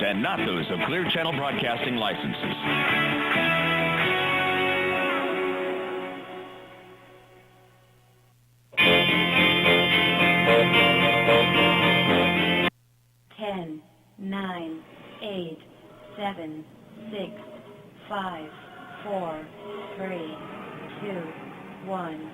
and not those of Clear Channel Broadcasting licenses. Ten, 9, 8, 7, 6, 5, 4, 3, 2, 1.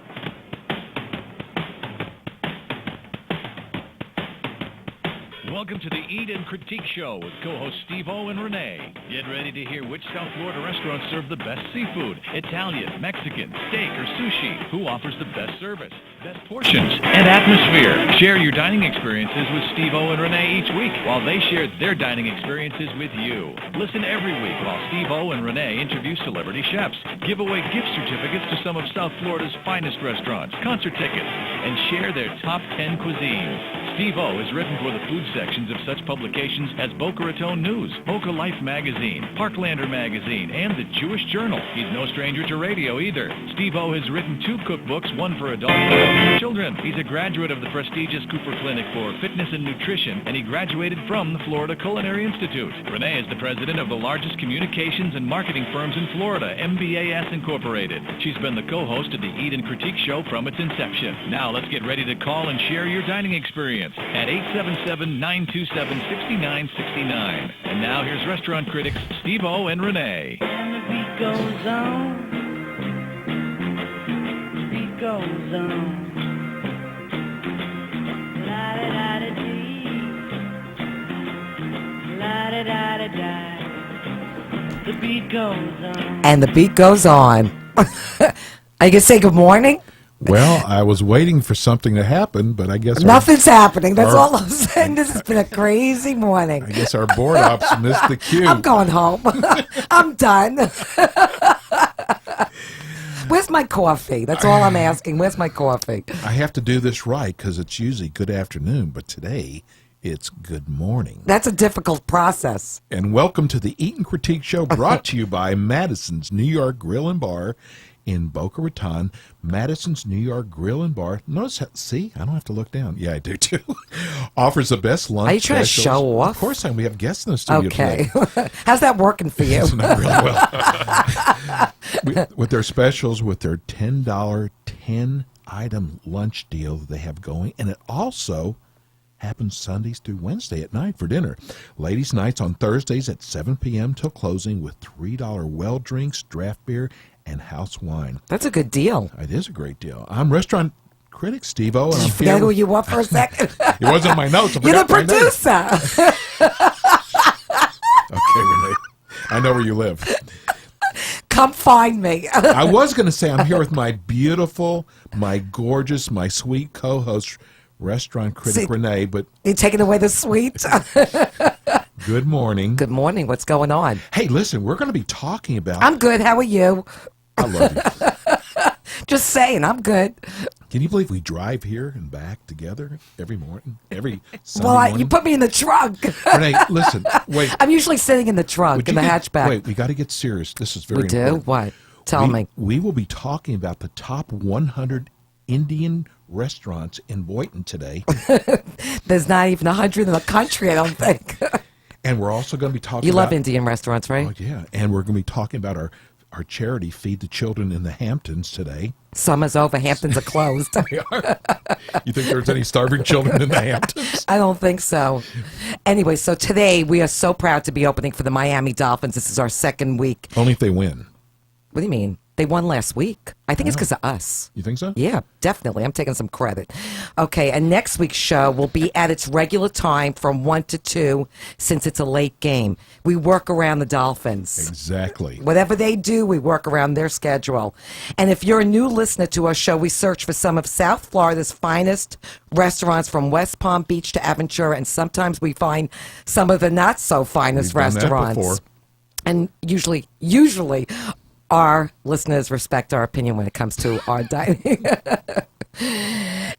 Welcome to the Eat and Critique Show with co-hosts Steve-O and Renee. Get ready to hear which South Florida restaurants serve the best seafood, Italian, Mexican, steak, or sushi. Who offers the best service, best portions, and atmosphere. Share your dining experiences with Steve-O and Renee each week while they share their dining experiences with you. Listen every week while Steve-O and Renee interview celebrity chefs, give away gift certificates to some of South Florida's finest restaurants, concert tickets, and share their top 10 cuisines. Steve-O is written for the food sections of such publications as Boca Raton News, Boca Life Magazine, Parklander Magazine, and the Jewish Journal. He's no stranger to radio either. Steve-O has written 2 cookbooks, one for adults and one for children. He's a graduate of the prestigious Cooper Clinic for Fitness and Nutrition, and he graduated from the Florida Culinary Institute. Renee is the president of the largest communications and marketing firms in Florida, MBAS Incorporated. She's been the co-host of the Eat and Critique Show from its inception. Now let's get ready to call and share your dining experience at 877-927-6969. And now here's restaurant critics Steve-O and Renee. And the beat goes on. The beat goes on. La-da-da-da-dee. La-da-da-da-da. The beat goes on. And the beat goes on. Are you going to say good morning? Well, I was waiting for something to happen, but I guess nothing's happening. That's all I'm saying. This has been a crazy morning. I guess our board ops missed the cue. I'm going home. I'm done. Where's my coffee? That's all I'm asking. Where's my coffee? I have to do this right because it's usually good afternoon, but today it's good morning. That's a difficult process. And welcome to the Eat and Critique Show, brought to you by Madison's New York Grill and Bar in Boca Raton. Madison's New York Grill and Bar. Notice, see, I don't have to look down. Yeah, I do too. Offers the best lunch. Are you trying specials. to show off? Of course, we have guests in the studio okay. today. How's that working for you? It's not really well. With their specials, with their $10 10-item lunch deal they have going, and it also happens Sundays through Wednesday at night for dinner. Ladies' nights on Thursdays at 7 p.m. till closing with $3 well drinks, draft beer, and house wine. That's a good deal. It is a great deal. I'm restaurant critic Steve-O, and Did I'm you forget here. who you were for a second? It wasn't my notes. I You're the forgot my name. producer. Okay, Renee. I know where you live. Come find me. I was going to say I'm here with my beautiful, my gorgeous, my sweet co-host, restaurant critic Renee, but You're taking away the sweet. good morning. Good morning. What's going on? Hey, listen, we're going to be talking about... I'm good. How are you? I love you. Just saying, I'm good. Can you believe we drive here and back together every morning? Every Sunday Well, morning? you put me in the trunk. Renee, listen, wait. I'm usually sitting in the trunk, Would in you the get- hatchback. Wait, we got to get serious. This is very We do? important. What? Tell me. We will be talking about the top 100 Indian restaurants in Boynton today. There's not even 100 in the country, I don't think. And we're also going to be talking You about... love Indian restaurants, right? Oh, yeah. And we're going to be talking about our charity, Feed the Children in the Hamptons, today. Summer's over. Hamptons are closed. You think there's any starving children in the Hamptons? I don't think so. Anyway, so today we are so proud to be opening for the Miami Dolphins. This is our second week. Only if they win. What do you mean? They won last week. I think it's because of us. You think so? Yeah, definitely. I'm taking some credit. Okay, and next week's show will be at its regular time from 1 to 2 since it's a late game. We work around the Dolphins. Exactly. Whatever they do, we work around their schedule. And if you're a new listener to our show, we search for some of South Florida's finest restaurants from West Palm Beach to Aventura, and sometimes we find some of the not so finest We've done that restaurants. before. And usually, our listeners respect our opinion when it comes to our dining.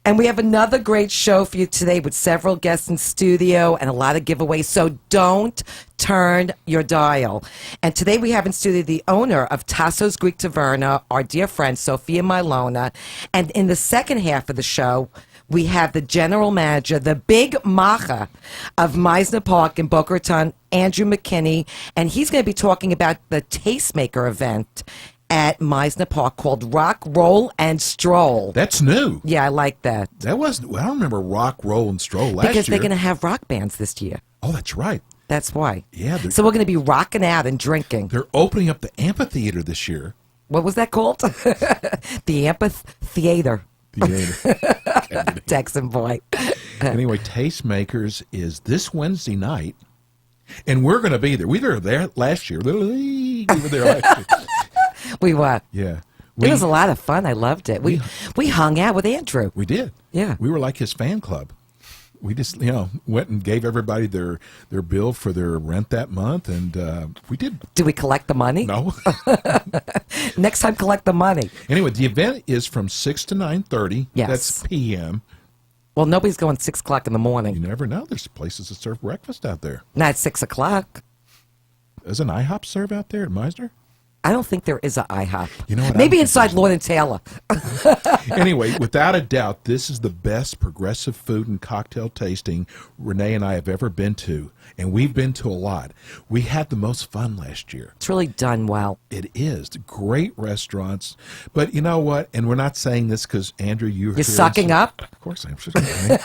And we have another great show for you today with several guests in studio and a lot of giveaways, so don't turn your dial. And today we have in studio the owner of Tasso's Greek Taverna, our dear friend Sophia Milona. And in the second half of the show, we have the general manager, the big macha of Meisner Park in Boca Raton, Andrew McKinney, and he's going to be talking about the Tastemaker event at Meisner Park called Rock, Roll, and Stroll. That's new. Yeah, I like that. That wasn't. I don't remember Rock, Roll, and Stroll last Because year. they're going to have rock bands this year. Oh, that's right. That's why. Yeah, So we're going to be rocking out and drinking. They're opening up the amphitheater this year. What was that called? The Amphitheater. Texan boy. Anyway, Tastemakers is this Wednesday night, and we're going to be there. We were there last year. We were there last year. We were. Yeah. It was a lot of fun. I loved it. We hung out with Andrew. We did. Yeah. We were like his fan club. We just, went and gave everybody their bill for their rent that month, and we did. Do we collect the money? No. Next time, collect the money. Anyway, the event is from 6 to 9:30. Yes. That's p.m. Well, nobody's going 6 o'clock in the You morning. never know. There's places that serve breakfast out there. Not 6 o'clock. Does an IHOP serve out there at Meisner? I don't think there is a IHOP. You know what? Maybe I don't inside think Lord and Taylor. Anyway, without a doubt, this is the best progressive food and cocktail tasting Renee and I have ever been to, and we've been to a lot. We had the most fun last year. It's really done well. It is great restaurants, but you know what? And we're not saying this because Andrew, You're sucking up? Of course, I'm sucking.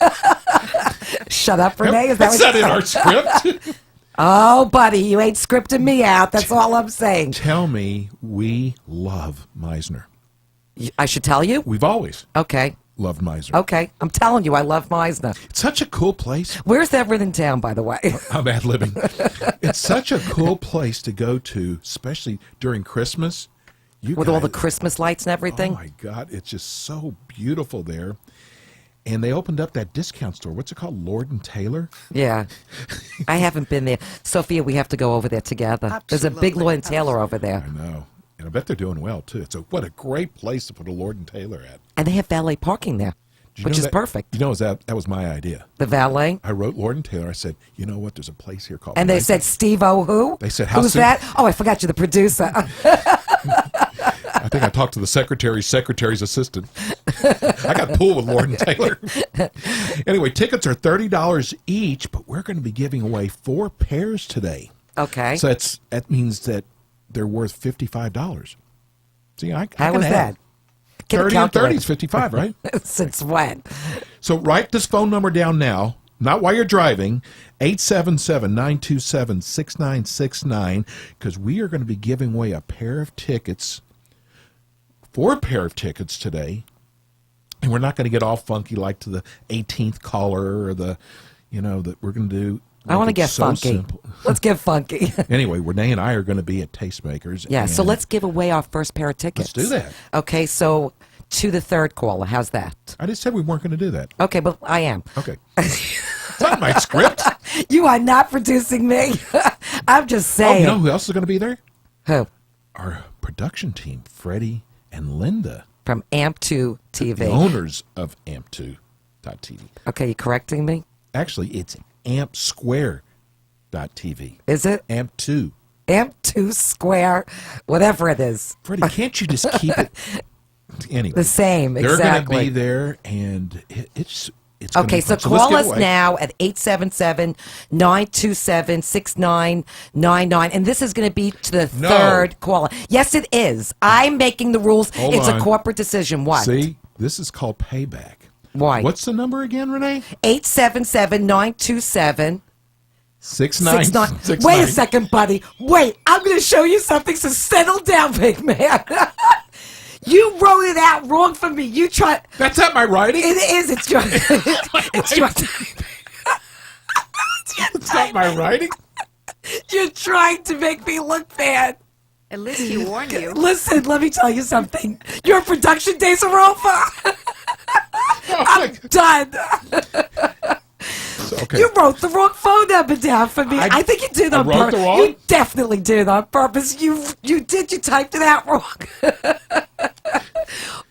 Shut up, Renee. Is that That's what not in our script. Oh, buddy, you ain't scripting me out. That's all I'm saying. Tell me, we love Meisner. I should tell you? We've always Okay. loved Meisner. Okay. I'm telling you, I love Meisner. It's such a cool place. Where's Everett Town, by the way? I'm ad libbing. It's such a cool place to go to, especially during Christmas. With all the Christmas lights and everything? Oh my God, it's just so beautiful there. And they opened up that discount store. What's it called? Lord and Taylor? Yeah. I haven't been there. Sophia, we have to go over there together. There's a big Lord and Taylor over there. I know. And I bet they're doing well, too. What a great place to put a Lord and Taylor at. And they have valet parking there, Did you which know is that- perfect. You know, that was my idea. The valet. I wrote Lord and Taylor. I said, you know what? There's a place here called... And they Night- said, Steve-O who? They said, how Who's soon- that? Oh, I forgot you're the producer. I think I talked to the secretary's assistant. I got pulled with Lord and Taylor. Anyway, tickets are $30 each, but we're going to be giving away 4 pairs today. Okay. So that means that they're worth $55. See, I How can was add. that? Get a 30 and 30 calculator. is 55, right? Since when? So write this phone number down now, not while you're driving, 877-927-6969, because we are going to be giving away a pair of tickets, 4 pair of tickets today, and we're not going to get all funky like to the 18th caller or that we're going to do. I want to It's get so funky. simple. Let's get funky. Anyway, Renee and I are going to be at Tastemakers. Yeah, so and let's give away our first pair of tickets. Let's do that. Okay, so to the third caller. How's that? I just said we weren't going to do that. Okay, but I am. Okay. It's not my script. You are not producing me. I'm just Oh, saying. you know who else is going to be there? Who? Our production team, Freddie and Linda, From AMP2 TV. the owners of AMP2.tv. Okay, you correcting me? Actually, it's AmpSquare.tv. Is it? AMP2. AMP2 Square, whatever it is. Freddie, can't you just keep it anyway? The same, They're exactly. going to be there, and it's gonna Okay, be so fun. let's call give us away. now at 877-927-6999. And this is going to be to the No. third caller. Yes, it is. I'm making the rules. Hold It's on. a corporate decision. What? See, this is called payback. Why? What's the number again, Renee? 877-927-6999. 6969. Wait a second, buddy. Wait, I'm going to show you something, so settle down, big man. You wrote it out wrong for me. You tried. That's not my writing. It is. It's your. It's your. It's not my writing. You're trying to make me look bad. At least he warned you. Listen, let me tell you something. Your production days are over. I'm done. Okay. You wrote the wrong phone number down for me. I think you did I on wrote the purpose. wrong? You definitely did on purpose. You did. You typed it out wrong.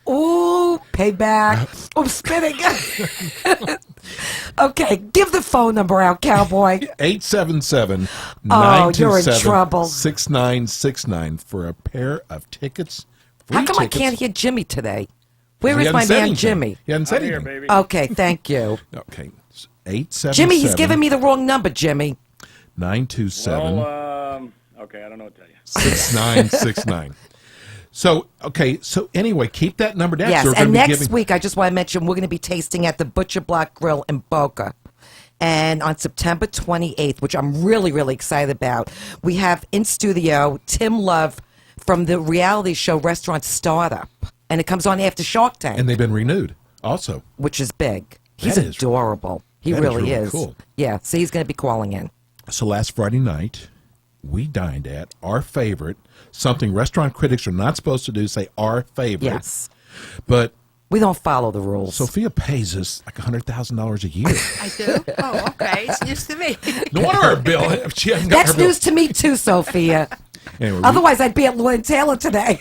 Ooh, payback. I'm spinning. Okay, give the phone number out, cowboy. 877 Oh, you're in trouble. 6969 for a pair of tickets. Free How come I tickets. can't hear Jimmy today? Where He is my hadn't said man anything. Jimmy? He hadn't said I'm here, anything. baby. Okay, thank you. Okay, 877. Jimmy, he's giving me the wrong number, Jimmy. 927 Well, okay, I don't know what to tell you. 6969. So, okay, so anyway, keep that number down. Yes, So we're gonna and be next giving- week, I just want to mention we're going to be tasting at the Butcher Block Grill in Boca. And on September 28th, which I'm really, really excited about, we have in studio Tim Love from the reality show Restaurant Startup. And it comes on after Shark Tank, And they've been renewed also. which is big. He's That is- adorable. He that is really really is. cool. Yeah, so he's going to be calling in. So last Friday night, we dined at our favorite, something restaurant critics are not supposed to do, say our favorite. Yes. But We don't follow the rules. Sophia pays us like $100,000 a year. I do? Oh, okay. It's news to me. No wonder our bill. She hasn't got That's her bill. news to me too, Sophia. Anyway, Otherwise, I'd be at Lloyd Taylor today.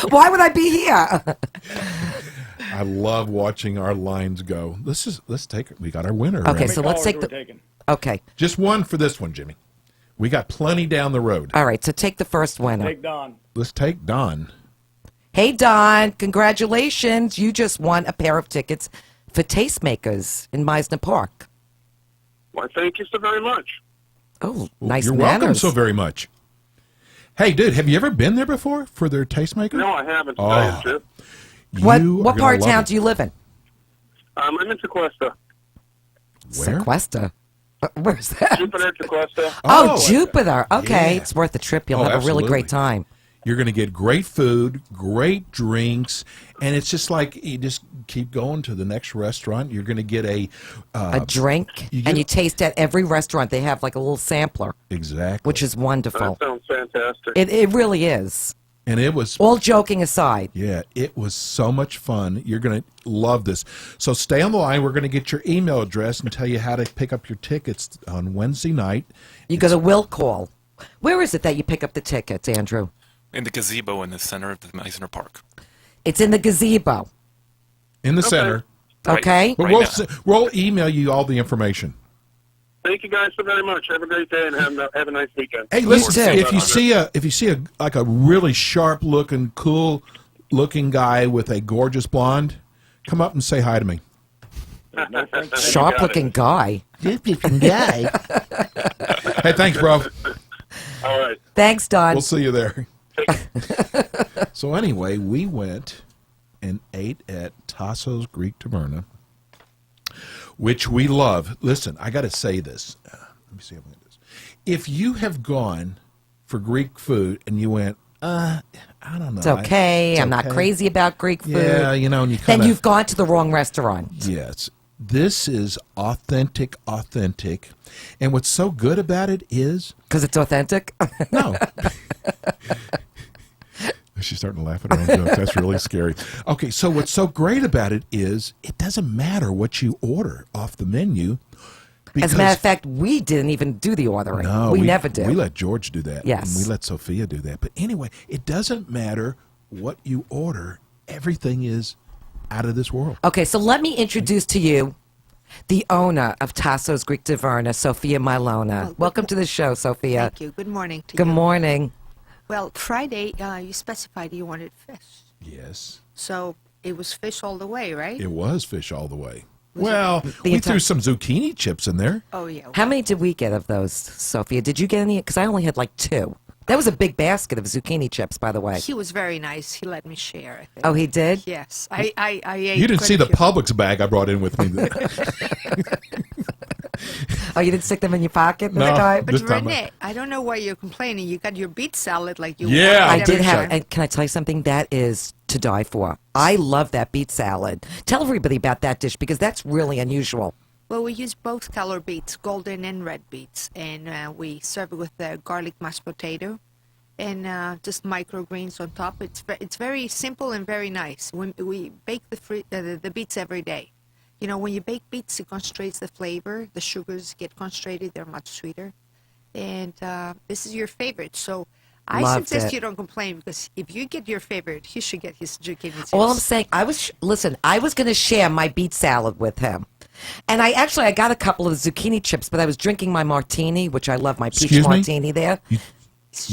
Why would I be here? I love watching our lines go. Let's take it. We got our winner. Okay, already. so let's take We're the. taking. Okay, Just one for this one, Jimmy. We got plenty down the road. all right. So take the first winner. Take Don. Let's take Don. Hey, Don, congratulations! You just won a pair of tickets for Tastemakers in Meisner Park. Why, thank you so very much. Oh, nice You're manners. welcome so very much. Hey, dude, have you ever been there before for their tastemaker? No, I haven't. Oh. To tell you the truth. What part of town do you live in? I'm in Tequesta. Where? Sequesta. Where's that? Jupiter, Tequesta. Oh, Jupiter. Okay, yeah. it's worth the trip. You'll Oh, have a really great absolutely. time. You're going to get great food, great drinks, and it's just like you just keep going to the next restaurant. You're going to get a Drink, you get- and you taste at every restaurant. They have like a little sampler, exactly, which is wonderful. That sounds fantastic. It really is. and it was All joking aside. yeah, it was so much fun. You're going to love this. So stay on the line. We're going to get your email address and tell you how to pick up your tickets on Wednesday night. You go to Will Call. Where is it that you pick up the tickets, Andrew? In the gazebo in the center of the Meisner Park. It's in the gazebo. In the center. Right- Okay. But right now. we'll email you all the information. Thank you guys so very much. Have a great day and have a nice weekend. Hey, listen, too. if you see a like a really sharp looking, cool looking guy with a gorgeous blonde, come up and say hi to me. No, thank you. Sharp looking guy. Hey, thanks, bro. All right. Thanks, Don. We'll see you there. So anyway, we went and ate at Tasso's Greek Taverna, which we love. Listen, I got to say this. Let me see if I can do this. If you have gone for Greek food and you went, I don't know. It's okay. It's I'm not okay. crazy about Greek food. Yeah, you know, and you Then kind you've gone to the wrong restaurant. Yes. This is authentic. And what's so good about it is, Because it's authentic. no. She's starting to laugh at her own jokes. That's really scary. Okay, so what's so great about it is it doesn't matter what you order off the menu. As a matter of fact, we didn't even do the ordering. No, we never did. We let George do that. Yes. And we let Sophia do that. But anyway, it doesn't matter what you order. Everything is out of this world. Okay, so let me introduce to you the owner of Tasso's Greek Taverna, Sophia Milona. Oh, Welcome to the show, Sophia. Thank you. Good morning to Good you. morning. Well, Friday, you specified you wanted fish. Yes. So it was fish all the way, right? It was fish all the way. Well, we entire- threw some zucchini chips in there. Oh, yeah. How many did we get of those, Sophia? Did you get any? Because I only had like 2. That was a big basket of zucchini chips, by the way. He was very nice. He let me share, I think. Oh, he did? Yes. I ate You didn't quite see a the few. Publix bag I brought in with me. Oh, you didn't stick them in your pocket? No. Okay. But This time Renee, I don't know why you're complaining. You got your beet salad like you Yeah, wanted I big did have, everywhere. and can I tell you something? That is to die for. I love that beet salad. Tell everybody about that dish because that's really unusual. Well, we use both color beets, golden and red beets, and we serve it with garlic mashed potato and just microgreens on top. It's very simple and very nice. We bake the beets every day. You know, when you bake beets, it concentrates the flavor. The sugars get concentrated; they're much sweeter. And this is your favorite, so I Loved suggest it. you don't complain because if you get your favorite, he should get his zucchini chips. All I'm saying, I was going to share my beet salad with him. And I got a couple of zucchini chips, but I was drinking my martini, which I love my peach Excuse me? martini there. You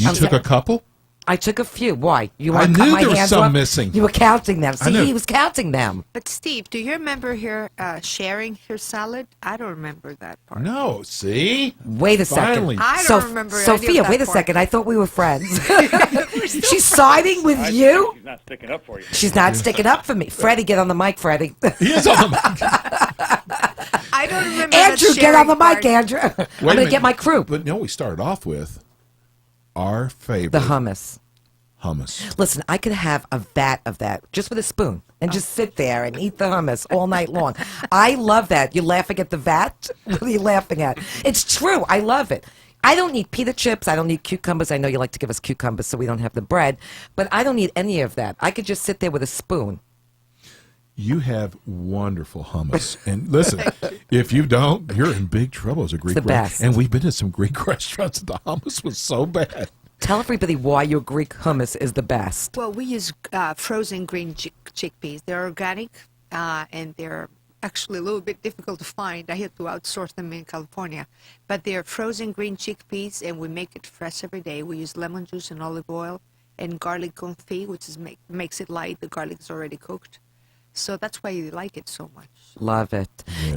I'm took sorry. a couple? I took a few. Why? You I want to cut knew my there was hands some off? missing. You were counting them. I knew. See, he was counting them. But Steve, do you remember her sharing her salad? I don't remember that part. No, see? Wait a second. Finally. I don't remember any of Sophia, that wait a part. second. I thought we were friends. She's siding with you? She's not sticking up for you. She's not sticking up for me. Freddie, get on the mic, Freddie. He is on the mic. I don't remember Andrew, the get on the sharing mic, part. Andrew. I'm Wait a going to minute. get my crew. But no, we started off with our favorite The hummus. hummus. Listen, I could have a vat of that just with a spoon and just sit there and eat the hummus all night long. I love that. You're laughing at the vat? What are you laughing at? It's true. I love it. I don't need pita chips. I don't need cucumbers. I know you like to give us cucumbers so we don't have the bread, but I don't need any of that. I could just sit there with a spoon. You have wonderful hummus. And listen, if you don't, you're in big trouble as a Greek the best. And we've been to some Greek restaurants and the hummus was so bad. Tell everybody why your Greek hummus is the best. Well, we use frozen green chickpeas. They're organic, and they're actually a little bit difficult to find. I had to outsource them in California. But they're frozen green chickpeas, and we make it fresh every day. We use lemon juice and olive oil and garlic confit, which is makes it light. The garlic is already cooked. So that's why you like it so much. Love it.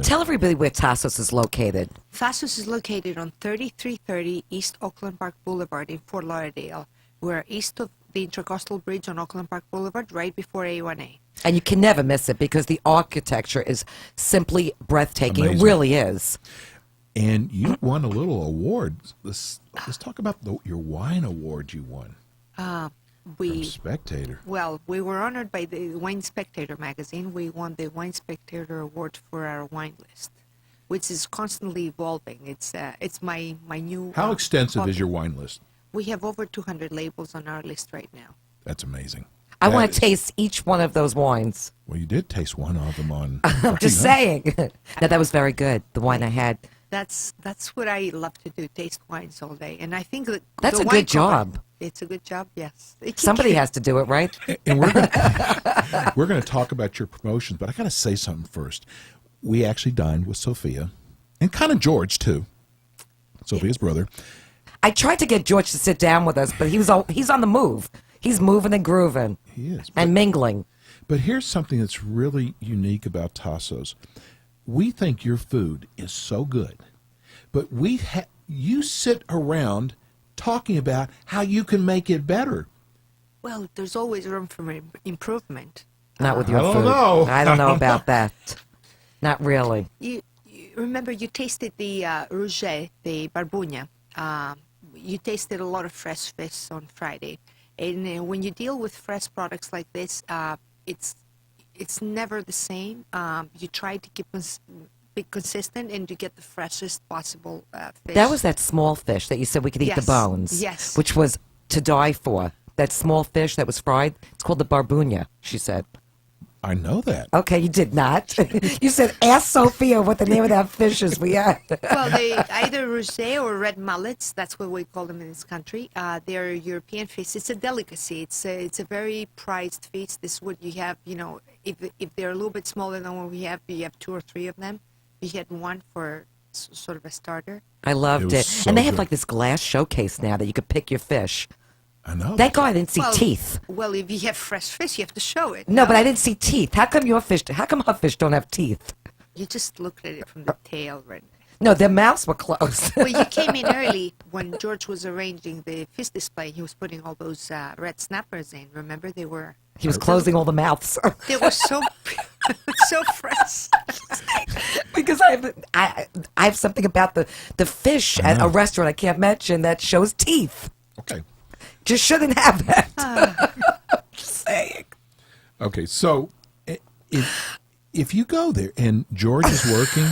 Tell everybody where Tassos is located. Tassos is located on 3330 East Oakland Park Boulevard in Fort Lauderdale. We're east of the Intercoastal Bridge on Oakland Park Boulevard, right before A1A. And you can never miss it because the architecture is simply breathtaking. Amazing. It really is. And you won a little award. Let's talk about your wine award you won from Spectator. Well, we were honored by the Wine Spectator magazine. We won the Wine Spectator award for our wine list, which is constantly evolving. It's my new. How extensive is hobby. your wine list? We have over 200 labels on our list right now. That's amazing. I That want is- to taste each one of those wines. Well, you did taste one of them on. I'm just saying. No, that was very good. The wine I had. That's what I love to do, taste wines all day. And I think that That's the a wine good job. It's a good job, yes. Somebody has to do it, right? And we're going to talk about your promotions, but I got to say something first. We actually dined with Sophia, and kind of George too, Sophia's brother. I tried to get George to sit down with us, but he's on the move. He's moving and grooving. He is. And mingling. But here's something that's really unique about Tassos. We think your food is so good, but you sit around talking about how you can make it better. Well, there's always room for improvement. Not with your I don't food. know. I don't know about that. Not really. You remember you tasted the Rouget, the Barbuña. You tasted a lot of fresh fish on Friday. And when you deal with fresh products like this, it's never the same. You try to be consistent and to get the freshest possible fish. That was that small fish that you said we could eat the Yes. bones. Yes. Which was to die for. That small fish that was fried. It's called the barbuña, she said. I know that. Okay, you did not. You said, ask Sophia what the name of that fish is. Well, they either Rouget or red mullets. That's what we call them in this country. They're European fish. It's a delicacy. It's a very prized fish. This is what you have. You know, if they're a little bit smaller than what we have, you have 2 or 3 of them. You had one for sort of a starter. I loved It it. was so And they have good. like this glass showcase now that you could pick your fish. I know. Thank God I didn't see Well, teeth. Well, if you have fresh fish, you have to show it. No, but I didn't see teeth. How come her fish don't have teeth? You just looked at it from the tail, right? No, their mouths were closed. Well, you came in early when George was arranging the fish display. He was putting all those red snappers in. Remember, they were. He was closing all the mouths. They were so so fresh. Because I have something about the fish at a restaurant I can't mention that shows teeth. Okay. Just shouldn't have that. Just saying. Okay, so if you go there and George is working,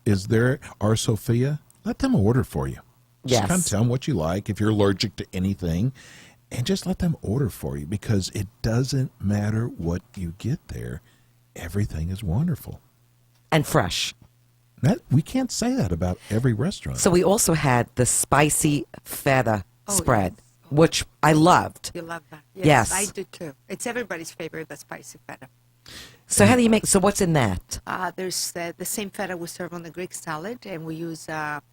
is there or Sophia, let them order for you. Just Yes. kind of tell them what you like, if you're allergic to anything, and just let them order for you because it doesn't matter what you get there. Everything is wonderful. And fresh. We can't say that about every restaurant. So we also had the spicy feta Oh, spread, which I loved. You love that? Yes. I do too. It's everybody's favorite, the spicy feta. So how do you make? So what's in that? There's the same feta we serve on the Greek salad, and we use hot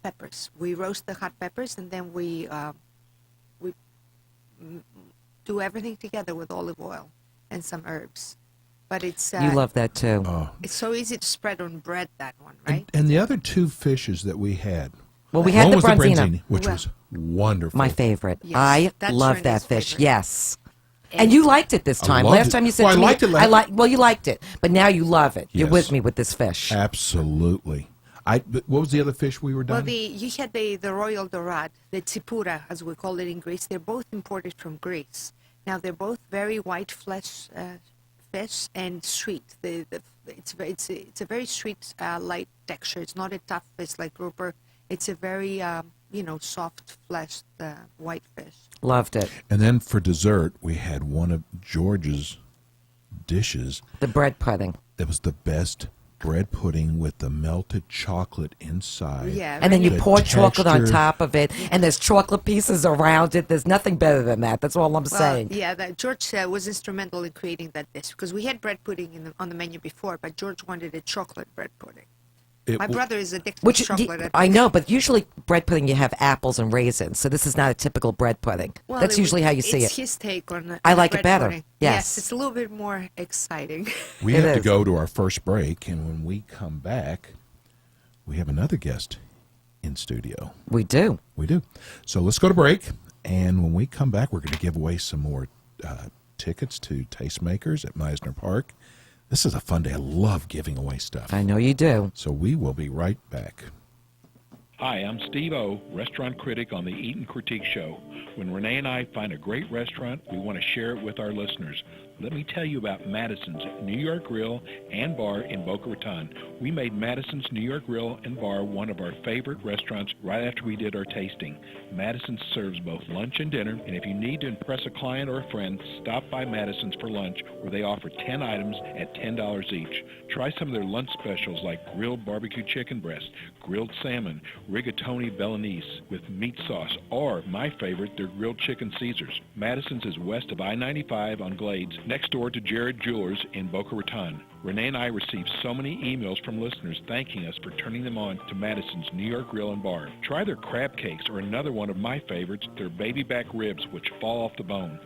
peppers. We roast the hot peppers, and then we do everything together with olive oil and some herbs. But it's You love that too. it's so easy to spread on bread, that one, right? And the other two fishes that we had. Well, we had one the was branzino. which Well, was wonderful. My favorite. Yes, I that's love that Renee's fish. favorite. Yes. And you liked it this I time. loved Last it. time you said Well, to I me, liked it well, you liked it, but now you love it. You're Yes. with me with this fish. Absolutely. What was the other fish we were Well, dining? you had the Royal Dorad, the Tsipura, as we call it in Greece. They're both imported from Greece. Now, they're both very white flesh fish and sweet. It's a very sweet, light texture. It's not a tough fish like grouper. It's a very, soft fleshed white fish. Loved it. And then for dessert, we had one of George's dishes. The bread pudding. It was the best bread pudding with the melted chocolate inside. Yeah. And then you The pour chocolate on texture. top of it, and there's chocolate pieces around it. There's nothing better than that. That's all I'm saying. Yeah, George was instrumental in creating that dish because we had bread pudding on the menu before, but George wanted a chocolate bread pudding. My brother is addicted to chocolate. I know, but usually bread pudding you have apples and raisins, so this is not a typical bread pudding. Well, That's usually how you see It's it. his take on I on like it bread better. pudding. Yes. It's a little bit more exciting. We It have to is. go to our first break, and when we come back, we have another guest in studio. We do. We do. So let's go to break, and when we come back, we're going to give away some more tickets to Tastemakers at Meisner Park. This is a fun day. I love giving away stuff. I know you do. So we will be right back. Hi, I'm Steve O, restaurant critic on the Eat and Critique Show. When Renee and I find a great restaurant, we want to share it with our listeners. Let me tell you about Madison's New York Grill and Bar in Boca Raton. We made Madison's New York Grill and Bar one of our favorite restaurants right after we did our tasting. Madison serves both lunch and dinner, and if you need to impress a client or a friend, stop by Madison's for lunch, where they offer 10 items at $10 each. Try some of their lunch specials like grilled barbecue chicken breast, grilled salmon, rigatoni Bolognese with meat sauce, or, my favorite, their grilled chicken Caesars. Madison's is west of I-95 on Glades, next door to Jared Jewelers in Boca Raton. Renee and I received so many emails from listeners thanking us for turning them on to Madison's New York Grill and Bar. Try their crab cakes or another one of my favorites, their baby back ribs, which fall off the bone.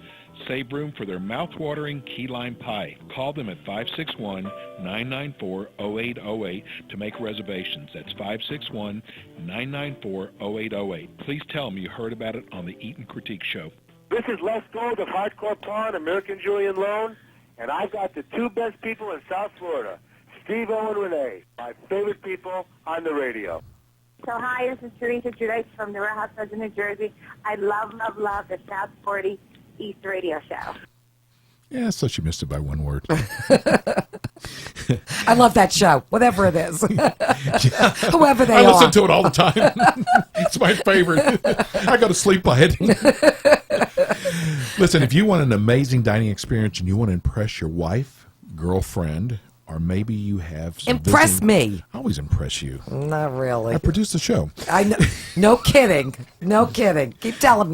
Save room for their mouth-watering key lime pie. Call them at 561-994-0808 to make reservations. That's 561-994-0808. Please tell them you heard about it on the Eat and Critique Show. This is Les Gold of Hardcore Pawn, American Julian Loan, and I've got the two best people in South Florida, Steve O and Renee, my favorite people on the radio. So hi, this is Teresa Judice from the Real Housewives of New Jersey. I love the South 40 East radio show. Yeah, so she missed it by one word. I love that show, whatever it is. Whoever they I are. listen to it all the time. It's my favorite. I go to sleep by it. Listen, if you want an amazing dining experience and you want to impress your wife, girlfriend, or maybe you have some Impress me. I always impress you. Not really. I produce the show. I know. No kidding. No kidding. Keep telling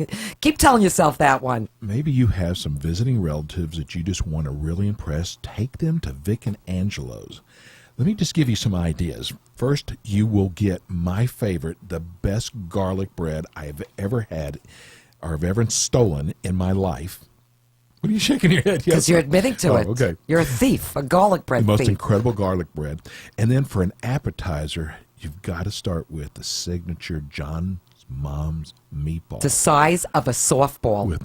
yourself that one. Maybe you have some visiting relatives that you just want to really impress. Take them to Vic and Angelo's. Let me just give you some ideas. First, you will get my favorite, the best garlic bread I have ever had or have ever stolen in my life. What are you shaking your head? Because you're admitting to it. Okay. You're a thief, a garlic bread The most thief. incredible garlic bread. And then for an appetizer, you've got to start with the signature John's Mom's meatball. The size of a softball.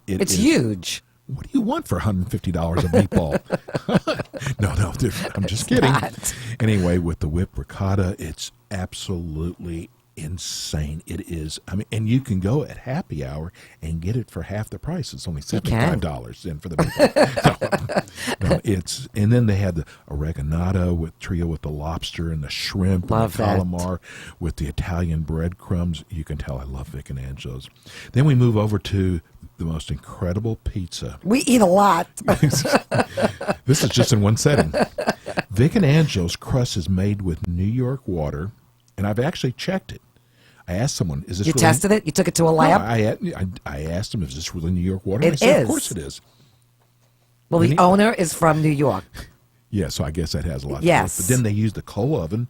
It's huge. What do you want for $150 a meatball? No, dude, I'm just kidding. not. Anyway, with the whipped ricotta, it's absolutely insane. It is. I mean, and you can go at happy hour and get it for half the price. It's only $75 in for the meatball. No, it's, and then they had the oregano with trio with the lobster and the shrimp Love and the that. calamari with the Italian breadcrumbs. You can tell I love Vic and Angelo's. Then we move over to the most incredible pizza. We eat a lot. This is just in one setting. Vic and Angelo's crust is made with New York water, and I've actually checked it. I asked someone, "Is this?" You really? tested it? You took it to a lab? No, I asked them, "Is this really New York water?" It And they said, is. Of course it is. Well, the owner is from New York. Yeah, so I guess that has a lot to do with it. Yes. But then they use the coal oven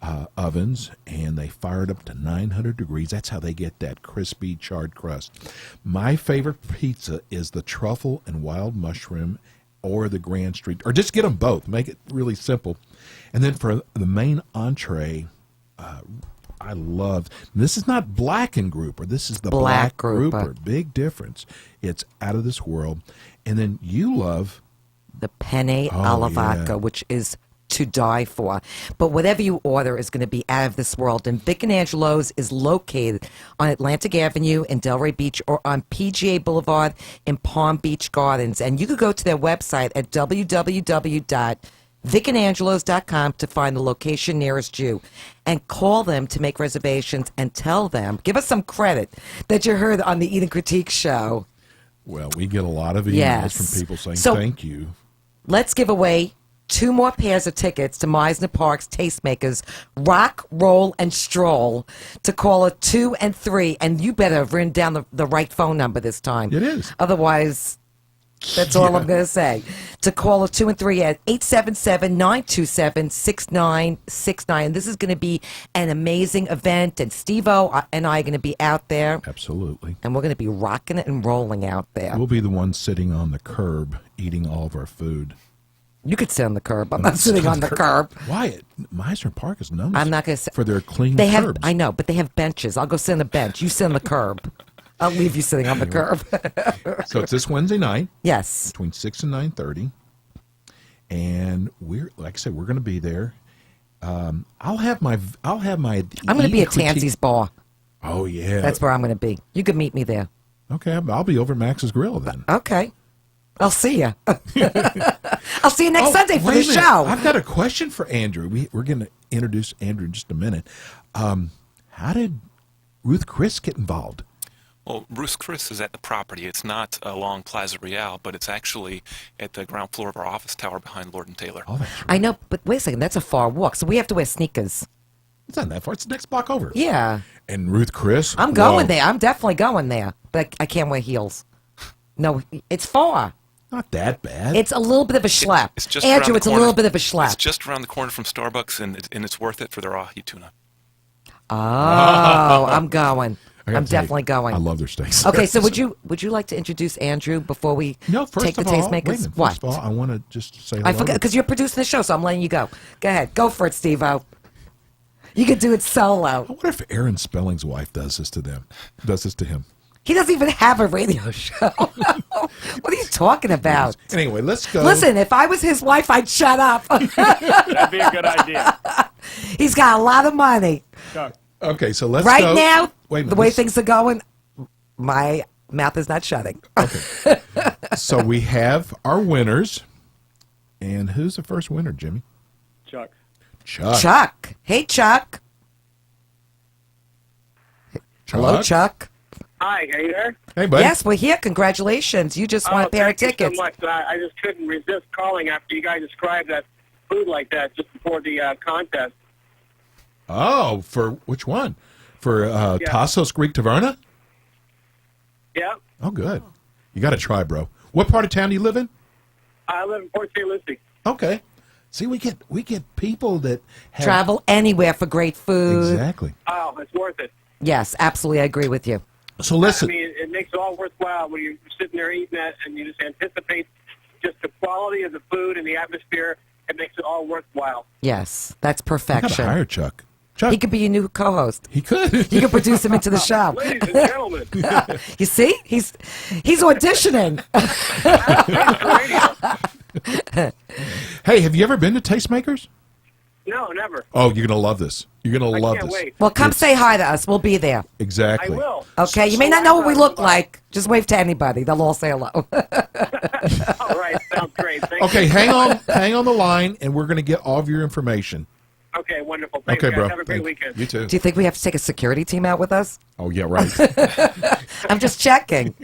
ovens, and they fire it up to 900 degrees. That's how they get that crispy charred crust. My favorite pizza is the truffle and wild mushroom or the Grand Street, or just get them both. Make it really simple. And then for the main entree, I love, this is not Black and Grouper. This is the Black Grouper. Big difference. It's out of this world. And then you love the penne alla vodka, which is to die for. But whatever you order is going to be out of this world. And Vic and Angelo's is located on Atlantic Avenue in Delray Beach or on PGA Boulevard in Palm Beach Gardens. And you could go to their website at www.vicandangelos.com to find the location nearest you and call them to make reservations and tell them, give us some credit that you heard on the Eat and Critique show. Well, we get a lot of emails from people saying thank you. Let's give away 2 more pairs of tickets to Meisner Park's Tastemakers Rock, Roll, and Stroll to caller 2 and 3. And you better have written down the right phone number this time. It is. Otherwise, that's all I'm going to say. To caller 2 and 3 at 877-927-6969. And this is going to be an amazing event. And Steve-O and I are going to be out there. Absolutely. And we're going to be rocking it and rolling out there. We'll be the ones sitting on the curb eating all of our food. You could sit on the curb. I'm not sitting on the curb. Why? Meisner Park is known I'm not going to for their clean they curbs. have, I know, but they have benches. I'll go sit on the bench. You sit on the curb. I'll leave you sitting on the curb. So it's this Wednesday night. Yes. Between 6 and 9:30. And we're, like I said, we're going to be there. I'll have my. I'm going to be at Tansy's bar. Oh yeah. That's where I'm going to be. You can meet me there. Okay, I'll be over at Max's Grill then. Okay. I'll see you. I'll see you next Sunday for the show. I've got a question for Andrew. We're going to introduce Andrew in just a minute. How did Ruth Chris get involved? Well, Ruth Chris is at the property. It's not along Plaza Real, but it's actually at the ground floor of our office tower behind Lord & Taylor. Oh, that's right. I know, but wait a second. That's a far walk, so we have to wear sneakers. It's not that far. It's the next block over. Yeah. And Ruth Chris? I'm going there. I'm definitely going there, but I can't wear heels. No, it's far. Not that bad. It's a little bit of a schlep. It's just Andrew, it's a corner. little bit of a schlep. It's just around the corner from Starbucks, and it's worth it for their ahi tuna. Oh, I'm going. I'm definitely going. I love their steaks. Okay, so would you like to introduce Andrew before we take the tastemakers? First of all, I want to just say hello. I forgot because you're producing the show, so I'm letting you go. Go ahead, go for it, Steve-O. You could do it solo. I wonder if Aaron Spelling's wife does this to him. He doesn't even have a radio show. What are you talking about? Anyway, let's go. Listen, if I was his wife, I'd shut up. That'd be a good idea. He's got a lot of money. Okay, so let's right go. now, Wait a minute, the way things are going, my mouth is not shutting. Okay. So we have our winners. And who's the first winner, Jimmy? Chuck. Chuck. Hey, Chuck. Hello, Chuck. Hi, are you there? Hey, buddy. Yes, we're here. Congratulations. You just won a pair of tickets. Thank you so much. I just couldn't resist calling after you guys described that food like that just before the contest. Oh, for which one? For Tassos Greek Taverna? Yeah. Oh, good. You got to try, bro. What part of town do you live in? I live in Port St. Lucie. Okay. See, we get people that have... travel anywhere for great food. Exactly. Oh, it's worth it. Yes, absolutely. I agree with you. So listen. I mean, it makes it all worthwhile when you're sitting there eating that and you just anticipate just the quality of the food and the atmosphere. It makes it all worthwhile. Yes, that's I perfection. got to hire Chuck. He could be your new co-host. He could. You could produce him into the show. Ladies and gentlemen. You see? He's auditioning. Hey, have you ever been to Tastemakers? No, never. Oh, you're going to love this. You're going to love can't this. wait. Well, come say hi to us. We'll be there. Exactly. I will. Okay, you may not know what we look like. Just wave to anybody. They'll all say hello. All right, sounds great. Thank Okay, you. hang on the line, and we're going to get all of your information. Okay, wonderful. Thanks, Okay, guys. bro. Have a great weekend. You too. Do you think we have to take a security team out with us? Oh, yeah, right. I'm just checking.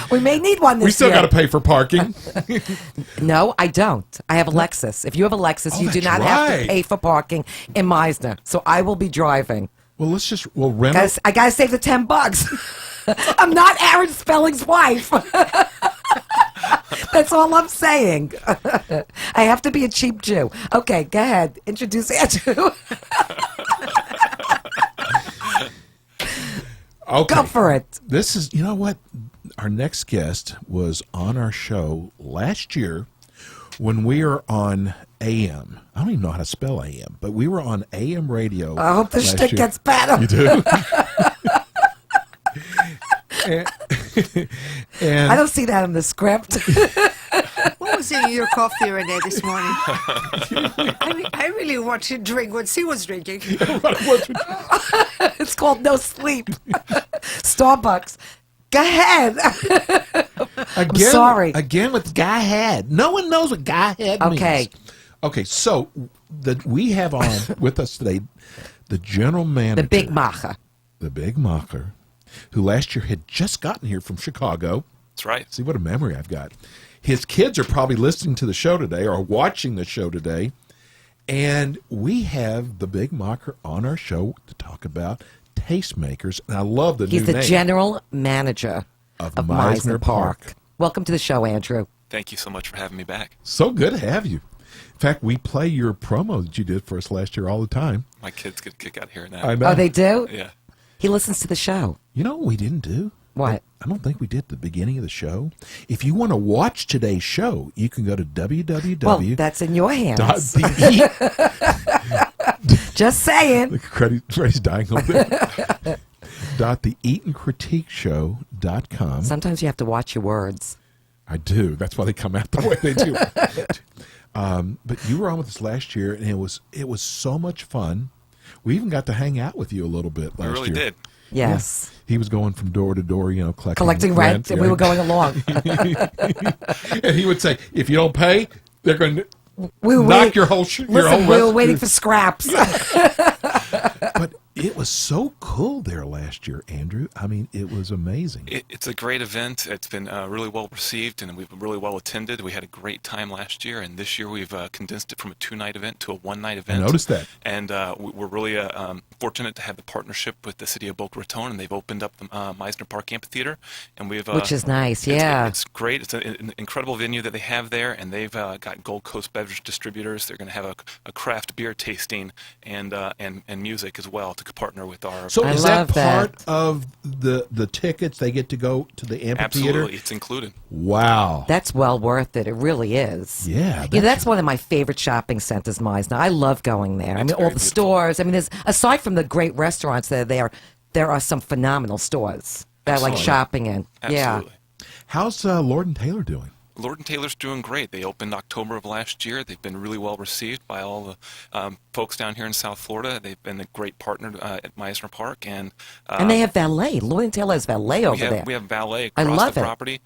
We may need one this We still year. got to pay for parking. No, I don't. I have a Lexus. If you have a Lexus, you do that's not have right. to pay for parking in Meisner. So I will be driving. Well, we'll rent it. I got to save the $10. I'm not Aaron Spelling's wife. That's all I'm saying. I have to be a cheap Jew. Okay, go ahead. Introduce Andrew. Okay. Go for it. This is, you know what? Our next guest was on our show last year when we were on AM. I don't even know how to spell AM, but we were on AM radio. I hope the last shtick year. gets better. You do? and I don't see that in the script. What was in your coffee, Renee, this morning? I really want to drink what she was drinking. It's called No Sleep. Starbucks. Go ahead. I'm sorry. Again with guy head. No one knows what guy head means. Okay. Okay, so we have on with us today the general manager. The Big Macher. The Big Macher, who last year had just gotten here from Chicago. That's right. See what a memory I've got. His kids are probably listening to the show today or watching the show today. And we have the Big Macher on our show to talk about tastemakers. And I love the He's new the name. general manager of Meisner Park. Park. Welcome to the show, Andrew. Thank you so much for having me back. So good to have you. In fact, we play your promo that you did for us last year all the time. My kids get a kick out of hearing that. I know. Oh, they do? Yeah. He listens to the show. You know what we didn't do? What? I don't think we did at the beginning of the show. If you want to watch today's show, you can go to www. Well, that's in your hands. Just saying. Freddie's dying over there. .theeatandcritiqueshow.com. Sometimes you have to watch your words. I do. That's why they come out the way they do. But you were on with us last year, and it was so much fun. We even got to hang out with you a little bit last year. We really did. Yes. Yeah. He was going from door to door, collecting rent, and we were going along. And he would say, if you don't pay, they're going to we were knock waiting, your whole Listen, we were waiting for scraps. But it was so cool there last year, Andrew. I mean, it was amazing. It's a great event. It's been really well received, and we've been really well attended. We had a great time last year, and this year we've condensed it from a 2-night event to a 1-night event. I noticed that. And we're really fortunate to have the partnership with the city of Boca Raton, and they've opened up the Meisner Park Amphitheater, and we've which is nice. Yeah, it's great. It's an incredible venue that they have there, and they've got Gold Coast beverage distributors. They're going to have a craft beer tasting and music as well to partner with our. So is that part of the tickets? They get to go to the amphitheater? Absolutely, it's included. Wow. That's well worth it. It really is. Yeah. That's one of my favorite shopping centers, Meisner. I love going there. I mean, all the stores. I mean, there's aside from the great restaurants that are there are some phenomenal stores that I like shopping in. Absolutely. Yeah. How's Lord and Taylor doing? Lord & Taylor's doing great. They opened October of last year. They've been really well received by all the folks down here in South Florida. They've been a great partner at Meisner Park. And they have valet. Lord & Taylor has valet over there. We have valet I across love the it. property.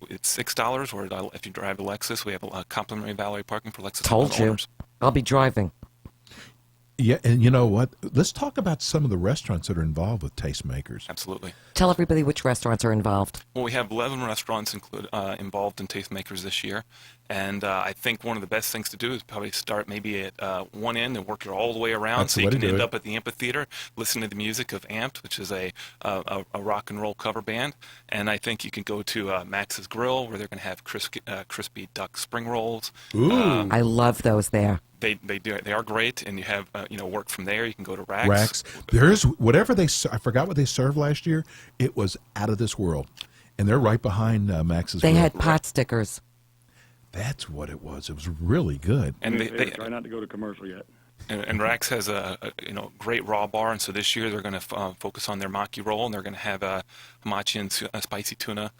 It's $6, or if you drive a Lexus, we have a complimentary valet parking for Lexus. Told you. owners. I'll be driving. Yeah, and you know what? Let's talk about some of the restaurants that are involved with Tastemakers. Absolutely. Tell everybody which restaurants are involved. Well, we have 11 restaurants involved in Tastemakers this year, and I think one of the best things to do is probably start maybe at one end and work it all the way around. That's so the you way to can do end it. up at the amphitheater, listening to the music of Amped, which is a rock and roll cover band. And I think you can go to Max's Grill, where they're going to have crispy duck spring rolls. Ooh. I love those there. They are great, and you have work from there. You can go to Rax. Rax. There's whatever I forgot what they served last year. It was out of this world, and they're right behind Max's. They Grill. had pot stickers. That's what it was. It was really good. And they try not to go to commercial yet. And Rax has a great raw bar, and so this year they're going to focus on their maki roll, and they're going to have a hamachi and spicy tuna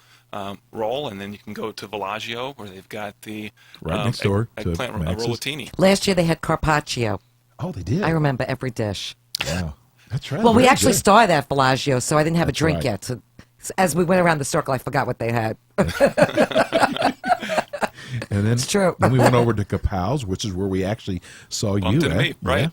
roll, and then you can go to Villaggio, where they've got the Right next door to eggplant Max's. rollatini. Last year they had carpaccio. Oh, they did. I remember every dish. Wow, that's right. Well, we Very actually good. started at Villaggio, so I didn't have a That's drink right. yet. So as we went around the circle, I forgot what they had. And then, It's true. Then we went over to Kapow's, which is where we actually saw Bumped you into at. me, right.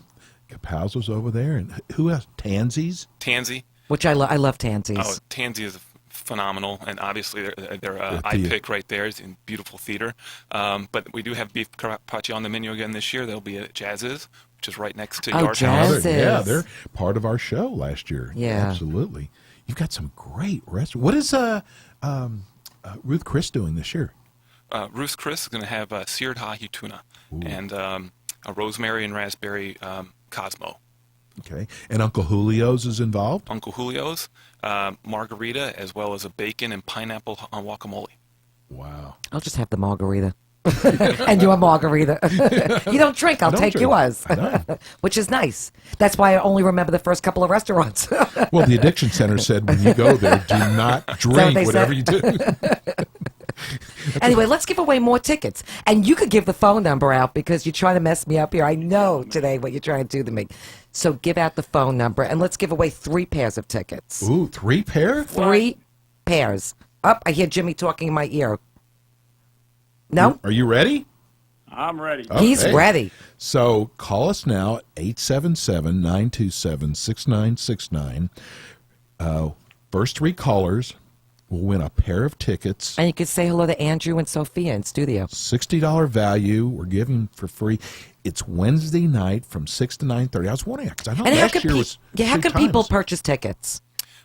Yeah. Kapow's was over there, and who else? Tansy's. Tansy. Which I love Tansy's. Oh, Tansy is phenomenal, and obviously they're The I theater. pick right there. It's in beautiful theater. But we do have beef carpaccio on the menu again this year. They'll be at Jazz's, which is right next to Oh, Yard Jazz. House. Yeah, they're part of our show last year. Yeah. Absolutely. You've got some great restaurants. What is Ruth Chris doing this year? Ruth Chris is going to have seared ahi tuna and a rosemary and raspberry Cosmo. Okay. And Uncle Julio's is involved? Uncle Julio's, margarita, as well as a bacon and pineapple guacamole. Wow. I'll just have the margarita. And you a margarita. You don't drink, I'll take yours. Which is nice. That's why I only remember the first couple of restaurants. Well, the Addiction Center said when you go there, do not drink whatever you do. Anyway, let's give away more tickets. And you could give the phone number out because you're trying to mess me up here. I know today what you're trying to do to me. So give out the phone number and let's give away 3 pairs of tickets. Ooh, 3 pair? 3 pairs. Up, I hear Jimmy talking in my ear. No? Are you ready? I'm ready. Okay. He's ready. So call us now, 877-927-6969. First 3 callers will win a pair of tickets. And you can say hello to Andrew and Sophia in studio. $60 value. We're giving for free. It's Wednesday night from 6 to 9:30. I was wondering, because I know last year was how 3 can people times. purchase tickets?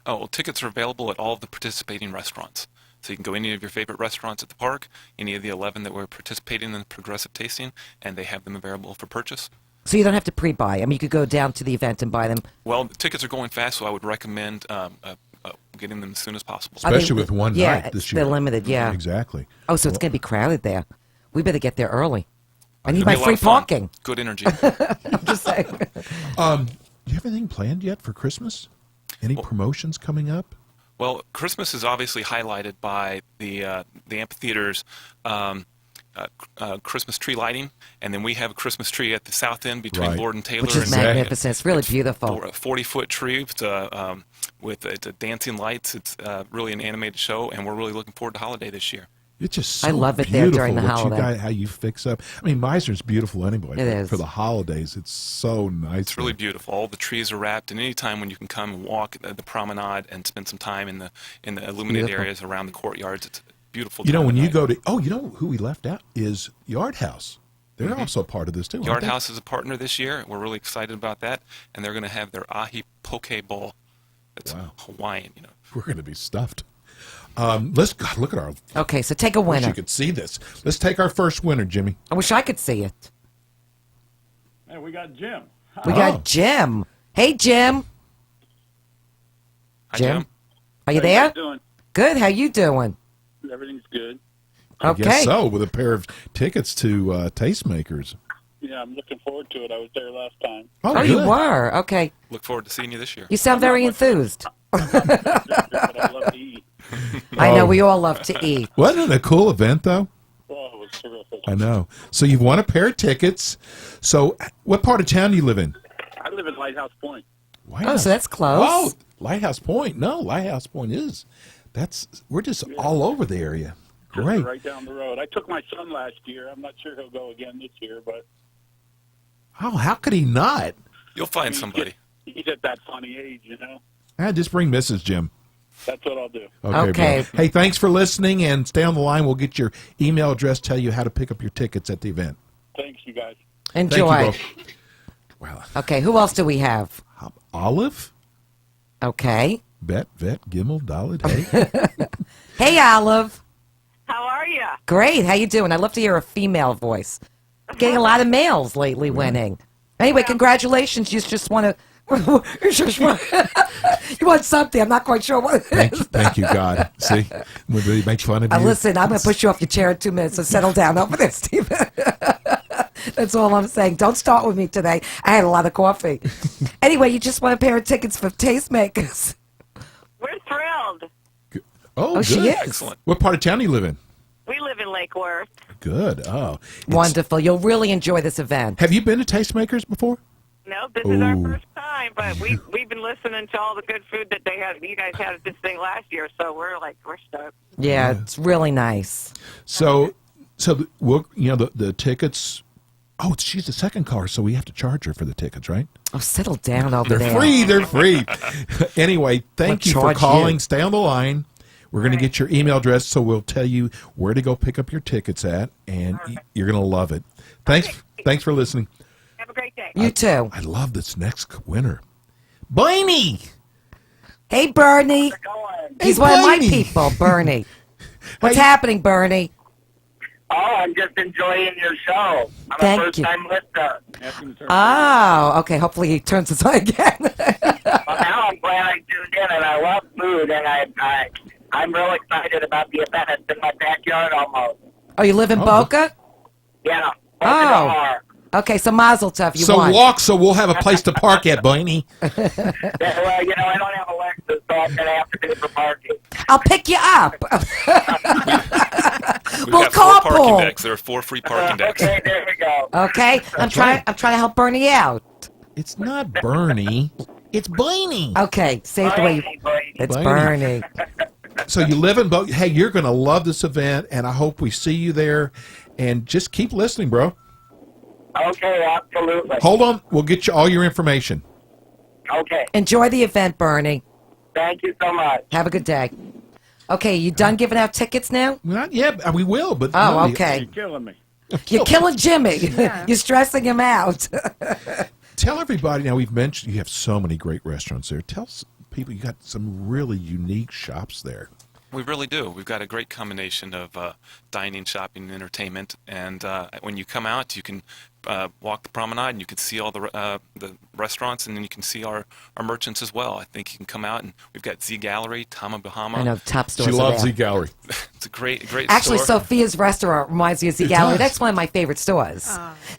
Oh, well, tickets are available at all of the participating restaurants. So you can go any of your favorite restaurants at the park, any of the 11 that were participating in the Progressive Tasting, and they have them available for purchase. So you don't have to pre-buy. I mean, you could go down to the event and buy them. Well, the tickets are going fast, so I would recommend getting them as soon as possible. Especially with one yeah, night this year. They're limited, yeah. Exactly. Oh, so it's going to be crowded there. We better get there early. I need It'll my be a lot free of fun. parking. Good energy. I'm just saying. Do you have anything planned yet for Christmas? Any promotions coming up? Well, Christmas is obviously highlighted by the amphitheater's Christmas tree lighting, and then we have a Christmas tree at the south end between Lord and Taylor. Which is and magnificent. It's really beautiful. A 40-foot tree with it's dancing lights. It's really an animated show, and we're really looking forward to holiday this year. It's just so I love it beautiful there during the what holiday. You guys, how you fix up. I mean, Meisner's beautiful anyway. It but is. For the holidays, it's so nice. It's really beautiful. All the trees are wrapped, and any time when you can come and walk the promenade and spend some time in the illuminated Beautiful. areas around the courtyards, it's a beautiful. You know, time when of you night. go to, you know who we left out is Yard House. They're also part of this too. aren't Yard they? House is a partner this year. We're really excited about that, and they're going to have their ahi poke bowl. That's Hawaiian, you know. We're going to be stuffed. Let's look at our. Okay, so take a Wish winner. you could see this. Let's take our first winner, Jimmy. I wish I could see it. Hey, we got Jim. We got Jim. Hey, Jim. Hi, Jim. Are you How you there? guys doing? Good. How you doing? Everything's good. I Okay. guess so, with a pair of tickets to Tastemakers. Yeah, I'm looking forward to it. I was there last time. Oh, you good. were? Okay. Look forward to seeing you this year. You sound very enthused. But I love to eat. I know we all love to eat. Wasn't it a cool event, though? Oh, it was terrific. I know. So you've won a pair of tickets. So what part of town do you live in? I live in Lighthouse Point. Oh, so that's close. Oh, Lighthouse Point. No, Lighthouse Point is. We're just all over the area. Just Great. right down the road. I took my son last year. I'm not sure he'll go again this year, but Oh, how could he not? You'll find somebody. he's at that funny age, you know. Just bring Mrs. Jim. That's what I'll do. Okay. Bro. Hey, thanks for listening, and stay on the line. We'll get your email address, tell you how to pick up your tickets at the event. Thanks, you guys. Enjoy. Thank you both. Well, Okay, who else do we have? Olive, Okay. Bet, Vet, Gimel, Dalit, Hey. Hey, Olive. How are you? Great. How you doing? I love to hear a female voice. Getting a lot of males lately winning. Anyway, congratulations. You just want to... you want something. I'm not quite sure what it is. Thank you, God. See? We really make fun of you. Listen, I'm going to push you off your chair in 2 minutes, so settle down over there, Stephen. That's all I'm saying. Don't start with me today. I had a lot of coffee. Anyway, you just want a pair of tickets for Tastemakers. We're thrilled. Oh, she good. is. Excellent. What part of town do you live in? We live in Lake Worth. Good. Oh. Wonderful. You'll really enjoy this event. Have you been to Tastemakers before? No, this is our Ooh. first time, but we've been listening to all the good food that you guys had at this thing last year, so we're stoked. Yeah, it's really nice. So the tickets. Oh, she's the second caller, so we have to charge her for the tickets, right? Oh, settle down over there. They're free. Anyway, thank you for charge calling. you. Stay on the line. We're going to get your email address, so we'll tell you where to go pick up your tickets at, and you're going to love it. Thanks for listening. Have a great day. You too. I love this next winner. Bernie! Hey, Bernie. He's Hey, one of my Bernie. people, Bernie. What's happening, Bernie? Oh, I'm just enjoying your show. I'm Thank a first-time listener. Oh, okay. Hopefully he turns it on again. Well, now I'm glad I tuned in, and I love food, and I'm real excited about the event. It's in my backyard almost. Oh, you live in Boca? Yeah. Oh. Okay, so Mazel Tov, you So won. walk so we'll have a place to park at, Bernie. Well, I don't have a Lexus, so I'm going to have to pay for parking. I'll pick you up. We've We'll got 4 parking carpool. decks. There are 4 free parking decks. Okay, there we go. Okay, I'm trying to help Bernie out. It's not Bernie. It's Bernie. Okay, say it the way you. It's Bernie. So you live in Boca. Hey, you're going to love this event, and I hope we see you there. And just keep listening, bro. Okay, absolutely. Hold on. We'll get you all your information. Okay. Enjoy the event, Bernie. Thank you so much. Have a good day. Okay, you done giving out tickets now? Not yet. We will, but Oh, okay. You're killing me. You're killing Jimmy. You're stressing him out. Tell everybody now. We've mentioned you have so many great restaurants there. Tell people you got some really unique shops there. We really do. We've got a great combination of dining, shopping, and entertainment. And when you come out, you can walk the promenade, and you can see all the restaurants, and then you can see our merchants as well. I think you can come out, and we've got Z Gallery, Tama Bahama. I know, top stores. She are loves there. Z Gallery. It's a great Actually, store. Sophia's restaurant reminds me of Z It Gallery. does. That's one of my favorite stores.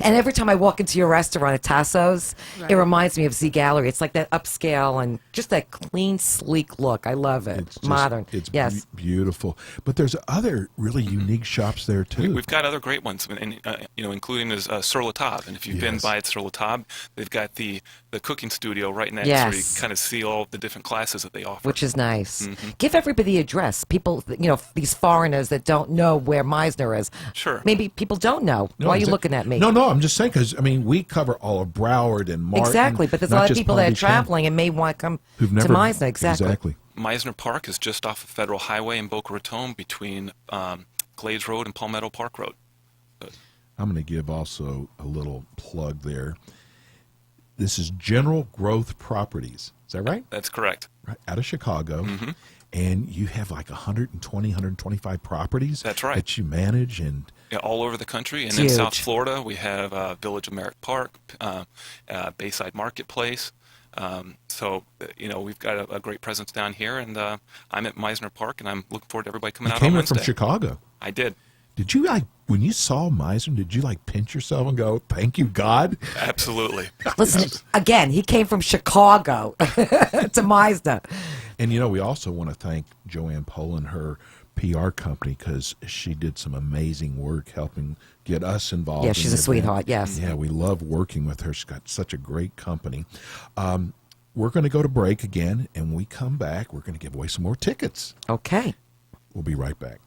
And every time I walk into your restaurant at Tasso's, it reminds me of Z Gallery. It's like that upscale and just that clean, sleek look. I love it. It's just, Modern. It's yes. beautiful. But there's other really unique shops there too. We've got other great ones, and including Sur La Table. And if you've been by at Sur La Table, they've got the cooking studio right next, where you Yes. kind of see all the different classes that they offer. Which is nice. Give everybody the address. People, these foreigners that don't know where Meisner is. Sure. Maybe people don't know. No, Why are you exact- looking at me? No, I'm just saying because we cover all of Broward and Martin. Exactly, but there's a not lot of just people that Palm are Beach County, traveling and may want to come who've to never Meisner. Exactly. Meisner Park is just off of Federal Highway in Boca Raton between Glades Road and Palmetto Park Road. I'm going to give also a little plug there. This is General Growth Properties. Is that right? That's correct. Right, out of Chicago. And you have like 120, 125 properties. That's right. That you manage and Yeah, all over the country. And It's in South huge. Florida, we have Village of Merrick Park, Bayside Marketplace. So, we've got a great presence down here. And I'm at Meisner Park, and I'm looking forward to everybody coming out on came in Wednesday. from Chicago. I did. Did you when you saw Meisner, did you pinch yourself and go, thank you, God? Absolutely. Listen, again, he came from Chicago to Meisner. And we also want to thank Joanne Poland, her PR company, because she did some amazing work helping get us involved. Yeah, in she's the a sweetheart, event. yes. Yeah, we love working with her. She's got such a great company. We're going to go to break again, and when we come back, we're going to give away some more tickets. Okay. We'll be right back.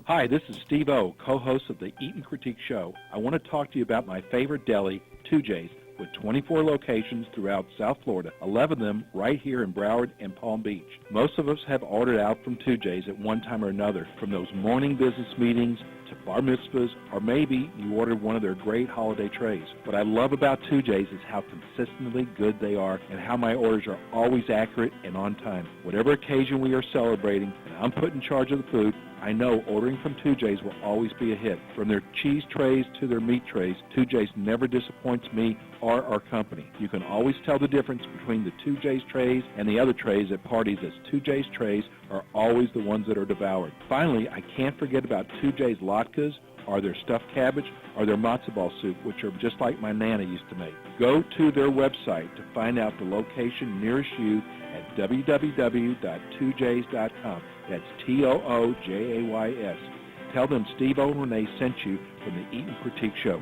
Hi, this is Steve O, co-host of the Eat and Critique Show. I want to talk to you about my favorite deli, 2J's, with 24 locations throughout South Florida, 11 of them right here in Broward and Palm Beach. Most of us have ordered out from 2J's at one time or another, from those morning business meetings to bar mitzvahs, or maybe you ordered one of their great holiday trays. What I love about 2J's is how consistently good they are and how my orders are always accurate and on time. Whatever occasion we are celebrating, and I'm put in charge of the food, I know ordering from 2J's will always be a hit. From their cheese trays to their meat trays, 2J's never disappoints me or our company. You can always tell the difference between the 2J's trays and the other trays at parties, as 2J's trays are always the ones that are devoured. Finally, I can't forget about 2J's latkes, or their stuffed cabbage, or their matzo ball soup, which are just like my Nana used to make. Go to their website to find out the location nearest you at www.2js.com. That's TOOJAYS. Tell them Steve O and Renee sent you from the Eat and Critique Show.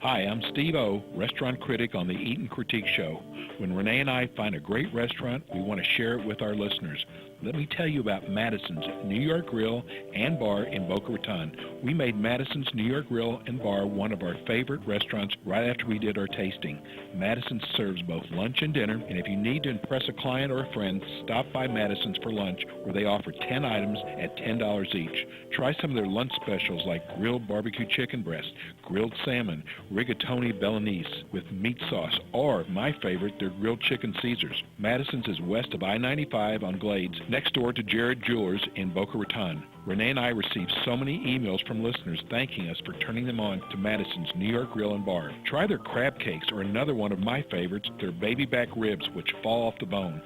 Hi, I'm Steve O, restaurant critic on the Eat and Critique Show. When Renee and I find a great restaurant, we want to share it with our listeners. Let me tell you about Madison's New York Grill and Bar in Boca Raton. We made Madison's New York Grill and Bar one of our favorite restaurants right after we did our tasting. Madison serves both lunch and dinner, and if you need to impress a client or a friend, stop by Madison's for lunch, where they offer 10 items at $10 each. Try some of their lunch specials like grilled barbecue chicken breast, grilled salmon, rigatoni Bolognese with meat sauce, or my favorite, their grilled chicken Caesars. Madison's is west of I-95 on Glades, next door to Jared Jewelers in Boca Raton. Renee and I received so many emails from listeners thanking us for turning them on to Madison's New York Grill and Bar. Try their crab cakes or another one of my favorites, their baby back ribs, which fall off the bone.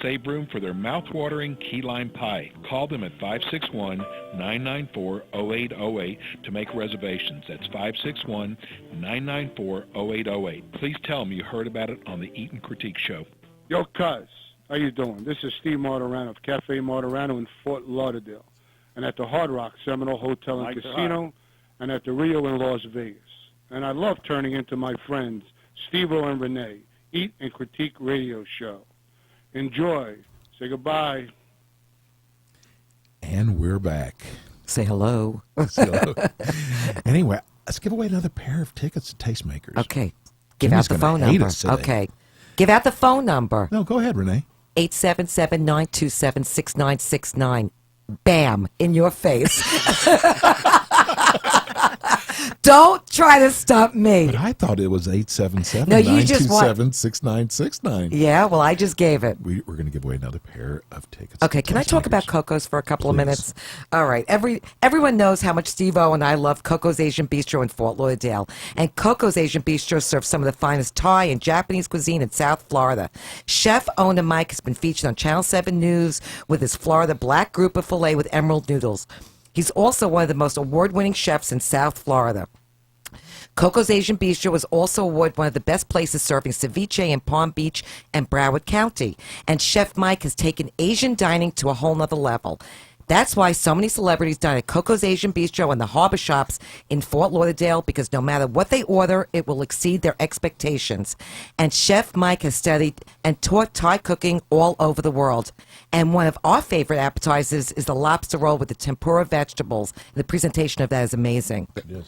Save room for their mouth-watering key lime pie. Call them at 561-994-0808 to make reservations. That's 561-994-0808. Please tell them you heard about it on the Eat and Critique Show. Yo, cuz, how you doing? This is Steve Martirano of Cafe Martirano in Fort Lauderdale, and at the Hard Rock Seminole Hotel and Casino, and at the Rio in Las Vegas. And I love turning into my friends, Steve-O and Renee, Eat and Critique Radio Show. Enjoy. Say goodbye. And we're back. Say hello. Anyway, let's give away another pair of tickets to Tastemakers. Okay. Give out the phone number. Okay. Give out the phone number. No, go ahead, Renee. 877-927-6969. Bam. In your face. Don't try to stump me. But I thought it was 877 No, you just want 927-6969. Yeah, well, I just gave it. We're going to give away another pair of tickets. Okay, can I talk about Coco's for a couple of minutes? All right. Everyone knows how much Steve-O and I love Coco's Asian Bistro in Fort Lauderdale. And Coco's Asian Bistro serves some of the finest Thai and Japanese cuisine in South Florida. Chef Ona Mike has been featured on Channel 7 News with his Florida black grouper filet with emerald noodles. He's also one of the most award-winning chefs in South Florida. Coco's Asian Bistro was also awarded one of the best places serving ceviche in Palm Beach and Broward County. And Chef Mike has taken Asian dining to a whole nother level. That's why so many celebrities dine at Coco's Asian Bistro and the Harbor Shops in Fort Lauderdale, because no matter what they order, it will exceed their expectations. And Chef Mike has studied and taught Thai cooking all over the world. And one of our favorite appetizers is the lobster roll with the tempura vegetables. The presentation of that is amazing. It is.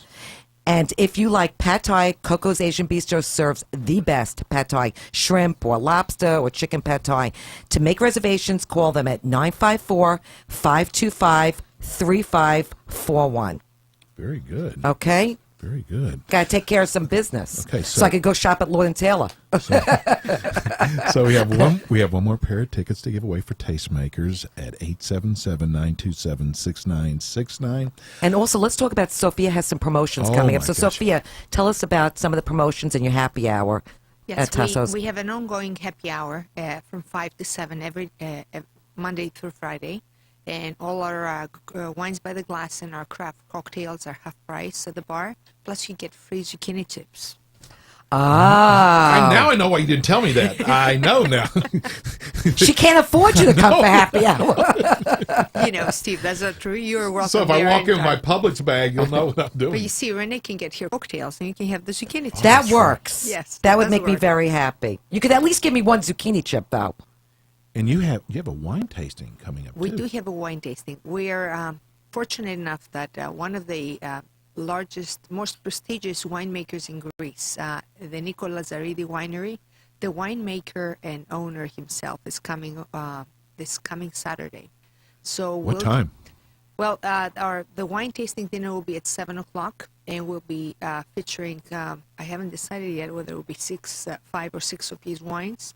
And if you like pad thai, Coco's Asian Bistro serves the best pad thai, shrimp or lobster or chicken pad thai. To make reservations, call them at 954-525-3541. Very good. Okay? Very good. Got to take care of some business. Okay, so I could go shop at Lord & Taylor. So we have one more pair of tickets to give away for Tastemakers at 877-927-6969. And also, let's talk about Sophia has some promotions coming up. So, Sophia, tell us about some of the promotions in your happy hour at Tasso's. We have an ongoing happy hour from 5 to 7 every Monday through Friday. And all our wines by the glass and our craft cocktails are half price at the bar. Plus, you get free zucchini chips. Now I know why you didn't tell me that. I know now. She can't afford you to come for happy hour. You know, Steve, that's not true. You're welcome. So if I walk in with my Publix bag, you'll know what I'm doing. But you see, Renee can get here cocktails, and you can have the zucchini chips. That works. Yes. That would make me very happy. You could at least give me one zucchini chip, though. And you have a wine tasting coming up, We too. do have a wine tasting. We're fortunate enough that one of the largest, most prestigious winemakers in Greece, the Nikos Lazaridis Winery, the winemaker and owner himself is coming this coming Saturday. So what time? Well, the wine tasting dinner will be at 7 o'clock, and we'll be featuring, I haven't decided yet whether it will be 5 or 6 of his wines,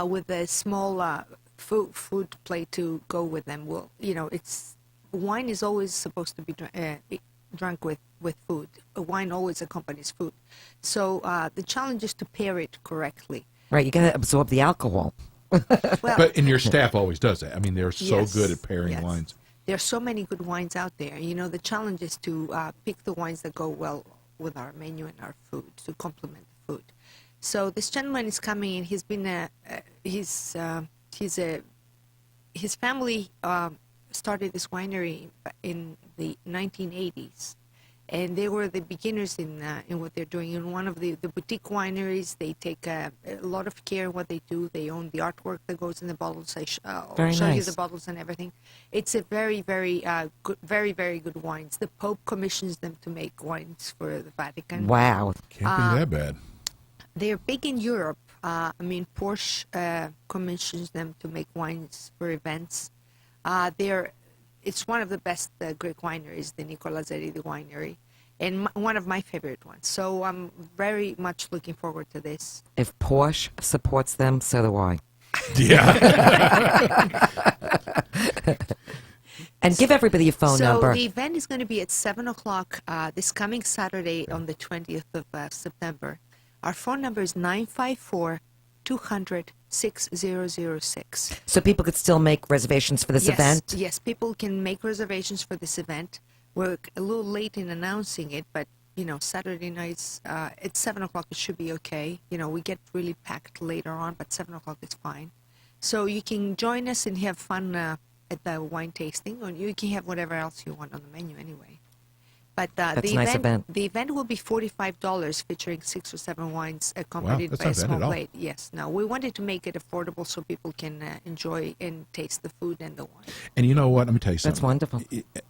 with a small food plate to go with them. Well, wine is always supposed to be drunk with food. Wine always accompanies food. So the challenge is to pair it correctly. Right, you got to absorb the alcohol. And your staff always does that. I mean, they're so good at pairing wines. There are so many good wines out there. The challenge is to pick the wines that go well with our menu and our food, to complement the food. So this gentleman is coming in. He's been his family started this winery in the 1980s, and they were the beginners in what they're doing. In one of the boutique wineries, they take a lot of care in what they do. They own the artwork that goes in the bottles. I'll show you the bottles and everything. It's a very, very good, very, very good wines. The Pope commissions them to make wines for the Vatican. Wow, can't be that bad. They're big in Europe. Porsche commissions them to make wines for events. It's one of the best Greek wineries, the Nikos Lazaridis Winery. and one of my favorite ones. So I'm very much looking forward to this. If Porsche supports them, so do I. Yeah. And give everybody your phone number. So the event is going to be at 7 o'clock this coming Saturday on the 20th of September. Our phone number is 954-200-6006. So people could still make reservations for this event? Yes, people can make reservations for this event. We're a little late in announcing it, but, Saturday nights at 7 o'clock it should be okay. We get really packed later on, but 7 o'clock is fine. So you can join us and have fun at the wine tasting, or you can have whatever else you want on the menu anyway. But That's a nice event. The event will be $45, featuring 6 or 7 wines accompanied that's by a not bad small at all. plate. Yes. Now we wanted to make it affordable so people can enjoy and taste the food and the wine. And you know what? Let me tell you something. That's wonderful.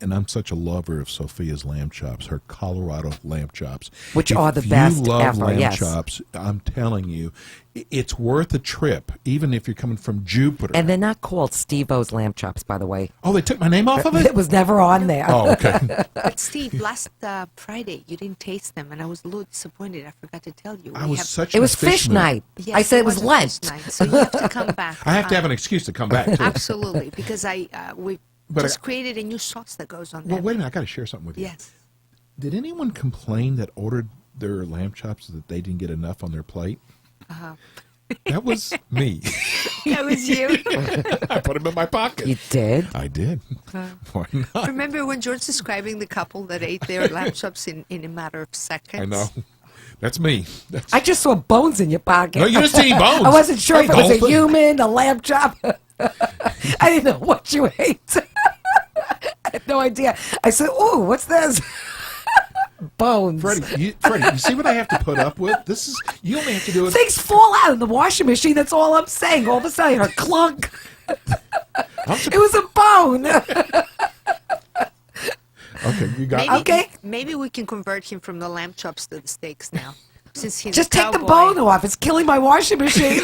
And I'm such a lover of Sophia's lamb chops, her Colorado lamb chops. Which are the best If you love ever, lamb yes. chops, I'm telling you, it's worth a trip, even if you're coming from Jupiter. And they're not called Steve-O's lamb chops, by the way. Oh, they took my name off of it? It was never on there. Oh, okay. But Steve, last Friday you didn't taste them, and I was a little disappointed. I forgot to tell you. I was such It a was fish mood. night. Yes, I said it was a Lent. fish night, so you have to come back. I have to have an excuse to come back, too. Absolutely, because we But just I- created a new sauce that goes on Well, there. wait a minute. I got to share something with you. Yes. Did anyone complain that ordered their lamb chops that they didn't get enough on their plate? Uh-huh. That was me. That was you. I put them in my pocket. You did? I did. Why not? Remember when George describing the couple that ate their lamb chops in a matter of seconds? I know. That's me. That's I just saw bones in your pocket. No, you didn't see any bones. I wasn't sure if it was a Dolphin. human, a lamb chop. I didn't know what you ate. I had no idea. I said, "Ooh, what's this?" Bones. Freddie, you see what I have to put up with? This is you only have to do it. Things fall out in the washing machine. That's all I'm saying. All of a sudden, her clunk. It was a bone. Okay, you got Maybe, Okay. Maybe we can convert him from the lamb chops to the steaks now, since he's Just a take the cowboy. bone off. It's killing my washing machine.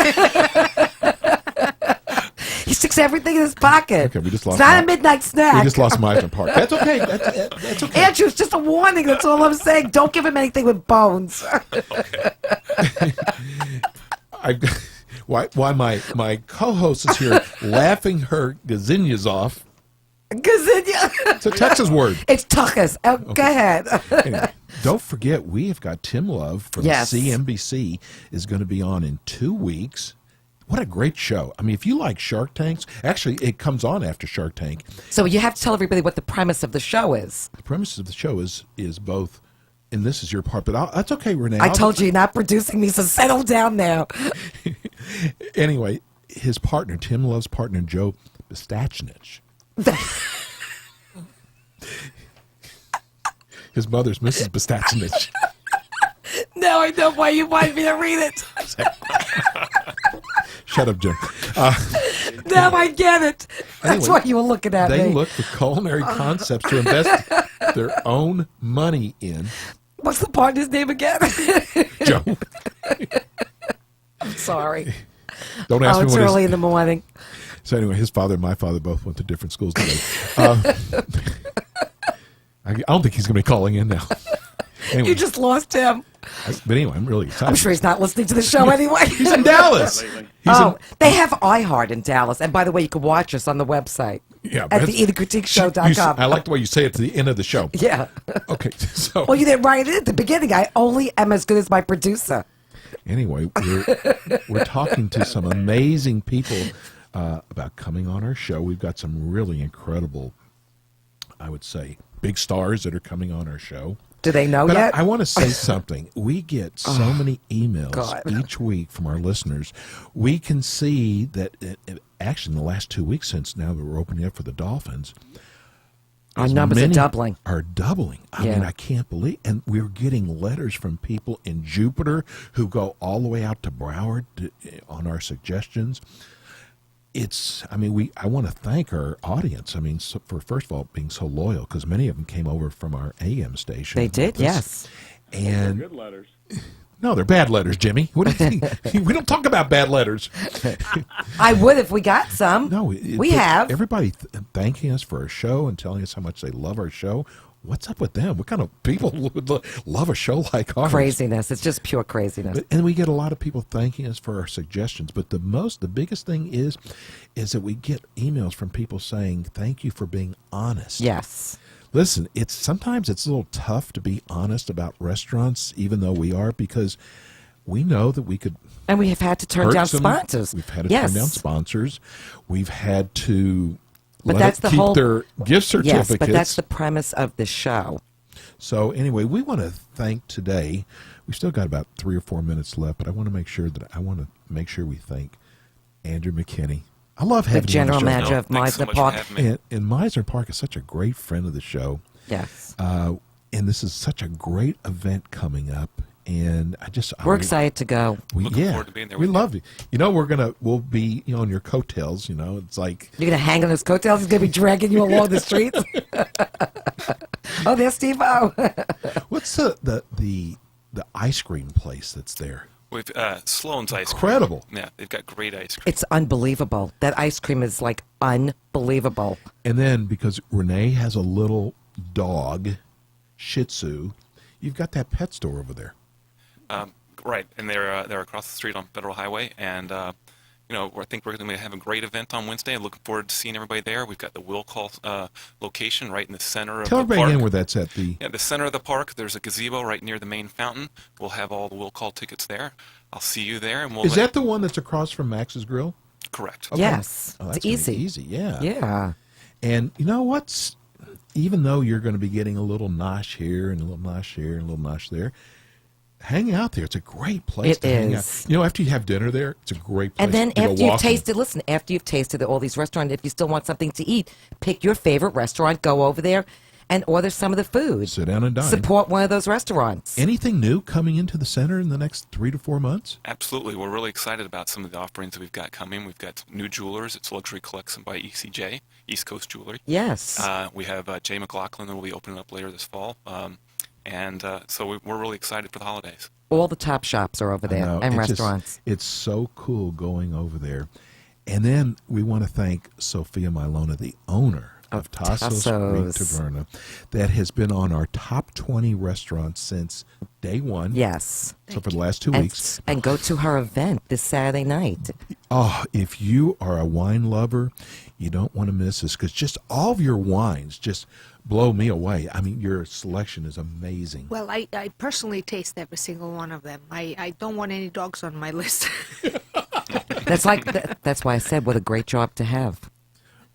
He sticks everything in his pocket. Okay, we just lost It's not my- a midnight snack. We just lost Meisner Park. That's okay. That's okay. Andrew, it's just a warning. That's all I'm saying. Don't give him anything with bones. Why my co-host is here laughing her gazinias off. Gazinia. It's a Texas word. It's tuchus. Oh, go ahead. Anyway, don't forget, we have got Tim Love from Yes. CNBC is going to be on in 2 weeks. What a great show. I mean, if you like Shark Tanks, actually, it comes on after Shark Tank. So you have to tell everybody what the premise of the show is. The premise of the show is both, and this is your part, but that's okay, Renee. I told you you're not producing me, so settle down now. Anyway, his partner, Tim Love's partner, Joe Pistachnich. His mother's Mrs. Pistachnich. Now I know why you wanted me to read it. Shut up, Jim. Now I get it. That's Anyway, why you were looking at They me. look for culinary concepts to invest their own money in. What's the partner's name again? Joe. I'm sorry. Don't ask me It's what early his, in the morning. So anyway, his father and my father both went to different schools today. I don't think he's going to be calling in now. Anyway, You just lost him. but anyway, I'm really excited. I'm sure he's not listening to the show anyway. He's in Dallas. They have iHeart in Dallas. And by the way, you can watch us on the website. Yeah, At but theeatandcritiqueshow.com. I like the way you say it to the end of the show. Yeah. Okay, so Well, you didn't write it at the beginning. I only am as good as my producer. anyway, we're talking to some amazing people about coming on our show. We've got some really incredible, I would say, big stars that are coming on our show. Do they know But yet? I want to say something. We get so many emails God. each week from our listeners. We can see that, actually, in the last 2 weeks since now that we're opening up for the Dolphins, Our as numbers are many doubling. Are doubling. I Yeah. mean, I can't believe. And we're getting letters from people in Jupiter who go all the way out to Broward on our suggestions. I want to thank our audience. I mean, for first of all being so loyal, because many of them came over from our AM station. They did, yes. And Good letters. no, they're bad letters, Jimmy. What do you think? We don't talk about bad letters. I would if we got some. No, we have. everybody thanking us for our show and telling us how much they love our show. what's up with them? What kind of people would love a show like ours? Craziness. It's just pure craziness. And we get a lot of people thanking us for our suggestions. But the biggest thing is that we get emails from people saying, thank you for being honest. Yes. Listen, sometimes it's a little tough to be honest about restaurants, even though we are, because we know that we could. And we have had to turn down sponsors. We've had to turn down sponsors. We've had to keep their gift certificates. Yes, but that's the premise of the show. So anyway, we want to thank today. We've still got about 3 or 4 minutes left, but I want to make sure we thank Andrew McKinney. I love having the general him on the show. manager of Meisner Park. And Meisner Park is such a great friend of the show. Yes. And this is such a great event coming up. And we're excited to go. Looking forward to being there. We love you. We'll be on your coattails. It's like you're gonna hang on his coattails. He's gonna be dragging you along the streets. Oh, there's Steve-O. What's the ice cream place that's there? We've Sloan's Ice Cream. Incredible. Yeah, they've got great ice cream. It's unbelievable. That ice cream is like unbelievable. And then because Renee has a little dog, Shih Tzu, you've got that pet store over there. Right, and they're across the street on Federal Highway, and I think we're going to have a great event on Wednesday. I'm looking forward to seeing everybody there. We've got the Will Call location right in the center of the park. Tell everybody again where that's at. The center of the park. There's a gazebo right near the main fountain. We'll have all the Will Call tickets there. I'll see you there. And Is that the one that's across from Max's Grill? Correct. Okay. Yes, it's easy. Easy, yeah. Yeah. And you know what's? Even though you're going to be getting a little nosh here and a little nosh here and a little nosh there, hang out there. It's a great place to hang out. After you have dinner there, it's a great place. And then to after you've tasted all these restaurants, if you still want something to eat, pick your favorite restaurant, go over there, and order some of the food. Sit down and dine. Support one of those restaurants. Anything new coming into the center in the next 3 to 4 months? Absolutely. We're really excited about some of the offerings that we've got coming. We've got new jewelers. It's Luxury Collection by ECJ, East Coast Jewelry. Yes. We have Jay McLaughlin that will be opening up later this fall. So we're really excited for the holidays. All the top shops are over there and restaurants. It's so cool going over there. And then we want to thank Sophia Milona, the owner of Tasso's Greek Taverna, that has been on our top 20 restaurants since day one. Yes. So for the last 2 weeks. And go to her event this Saturday night. Oh, if you are a wine lover, you don't want to miss this, because just all of your wines just blow me away. I mean, your selection is amazing. Well, I personally taste every single one of them. I don't want any dogs on my list. That's why I said what a great job to have.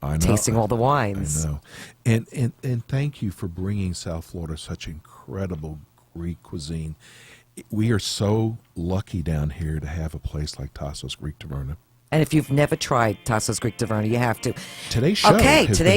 I know. Tasting all the wines. I know. And thank you for bringing South Florida such incredible Greek cuisine. We are so lucky down here to have a place like Tasso's Greek Taverna. And if you've never tried Tasso's Greek Taverna, you have to. Today's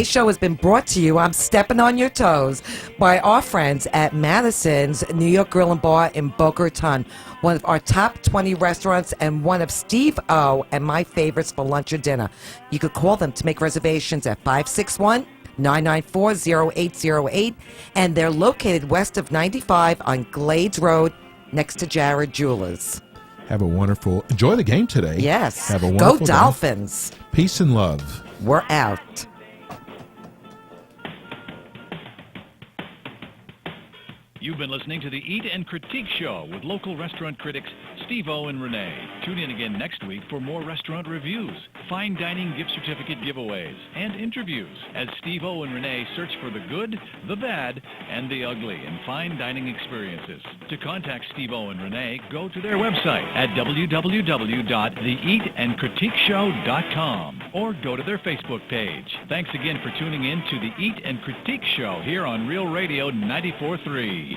show has been brought to you, I'm stepping on your toes, by our friends at Madison's New York Grill and Bar in Boca Raton, one of our top 20 restaurants and one of Steve-O and my favorites for lunch or dinner. You could call them to make reservations at 561-994-0808, and they're located west of 95 on Glades Road next to Jared Jewelers. Enjoy the game today. Yes. Have a wonderful Go Dolphins. Day. Peace and love. We're out. You've been listening to the Eat and Critique Show with local restaurant critics Steve-O and Renee. Tune in again next week for more restaurant reviews, fine dining gift certificate giveaways, and interviews as Steve-O and Renee search for the good, the bad, and the ugly in fine dining experiences. To contact Steve-O and Renee, go to their website at www.theeatandcritiqueshow.com or go to their Facebook page. Thanks again for tuning in to the Eat and Critique Show here on Real Radio 94.3.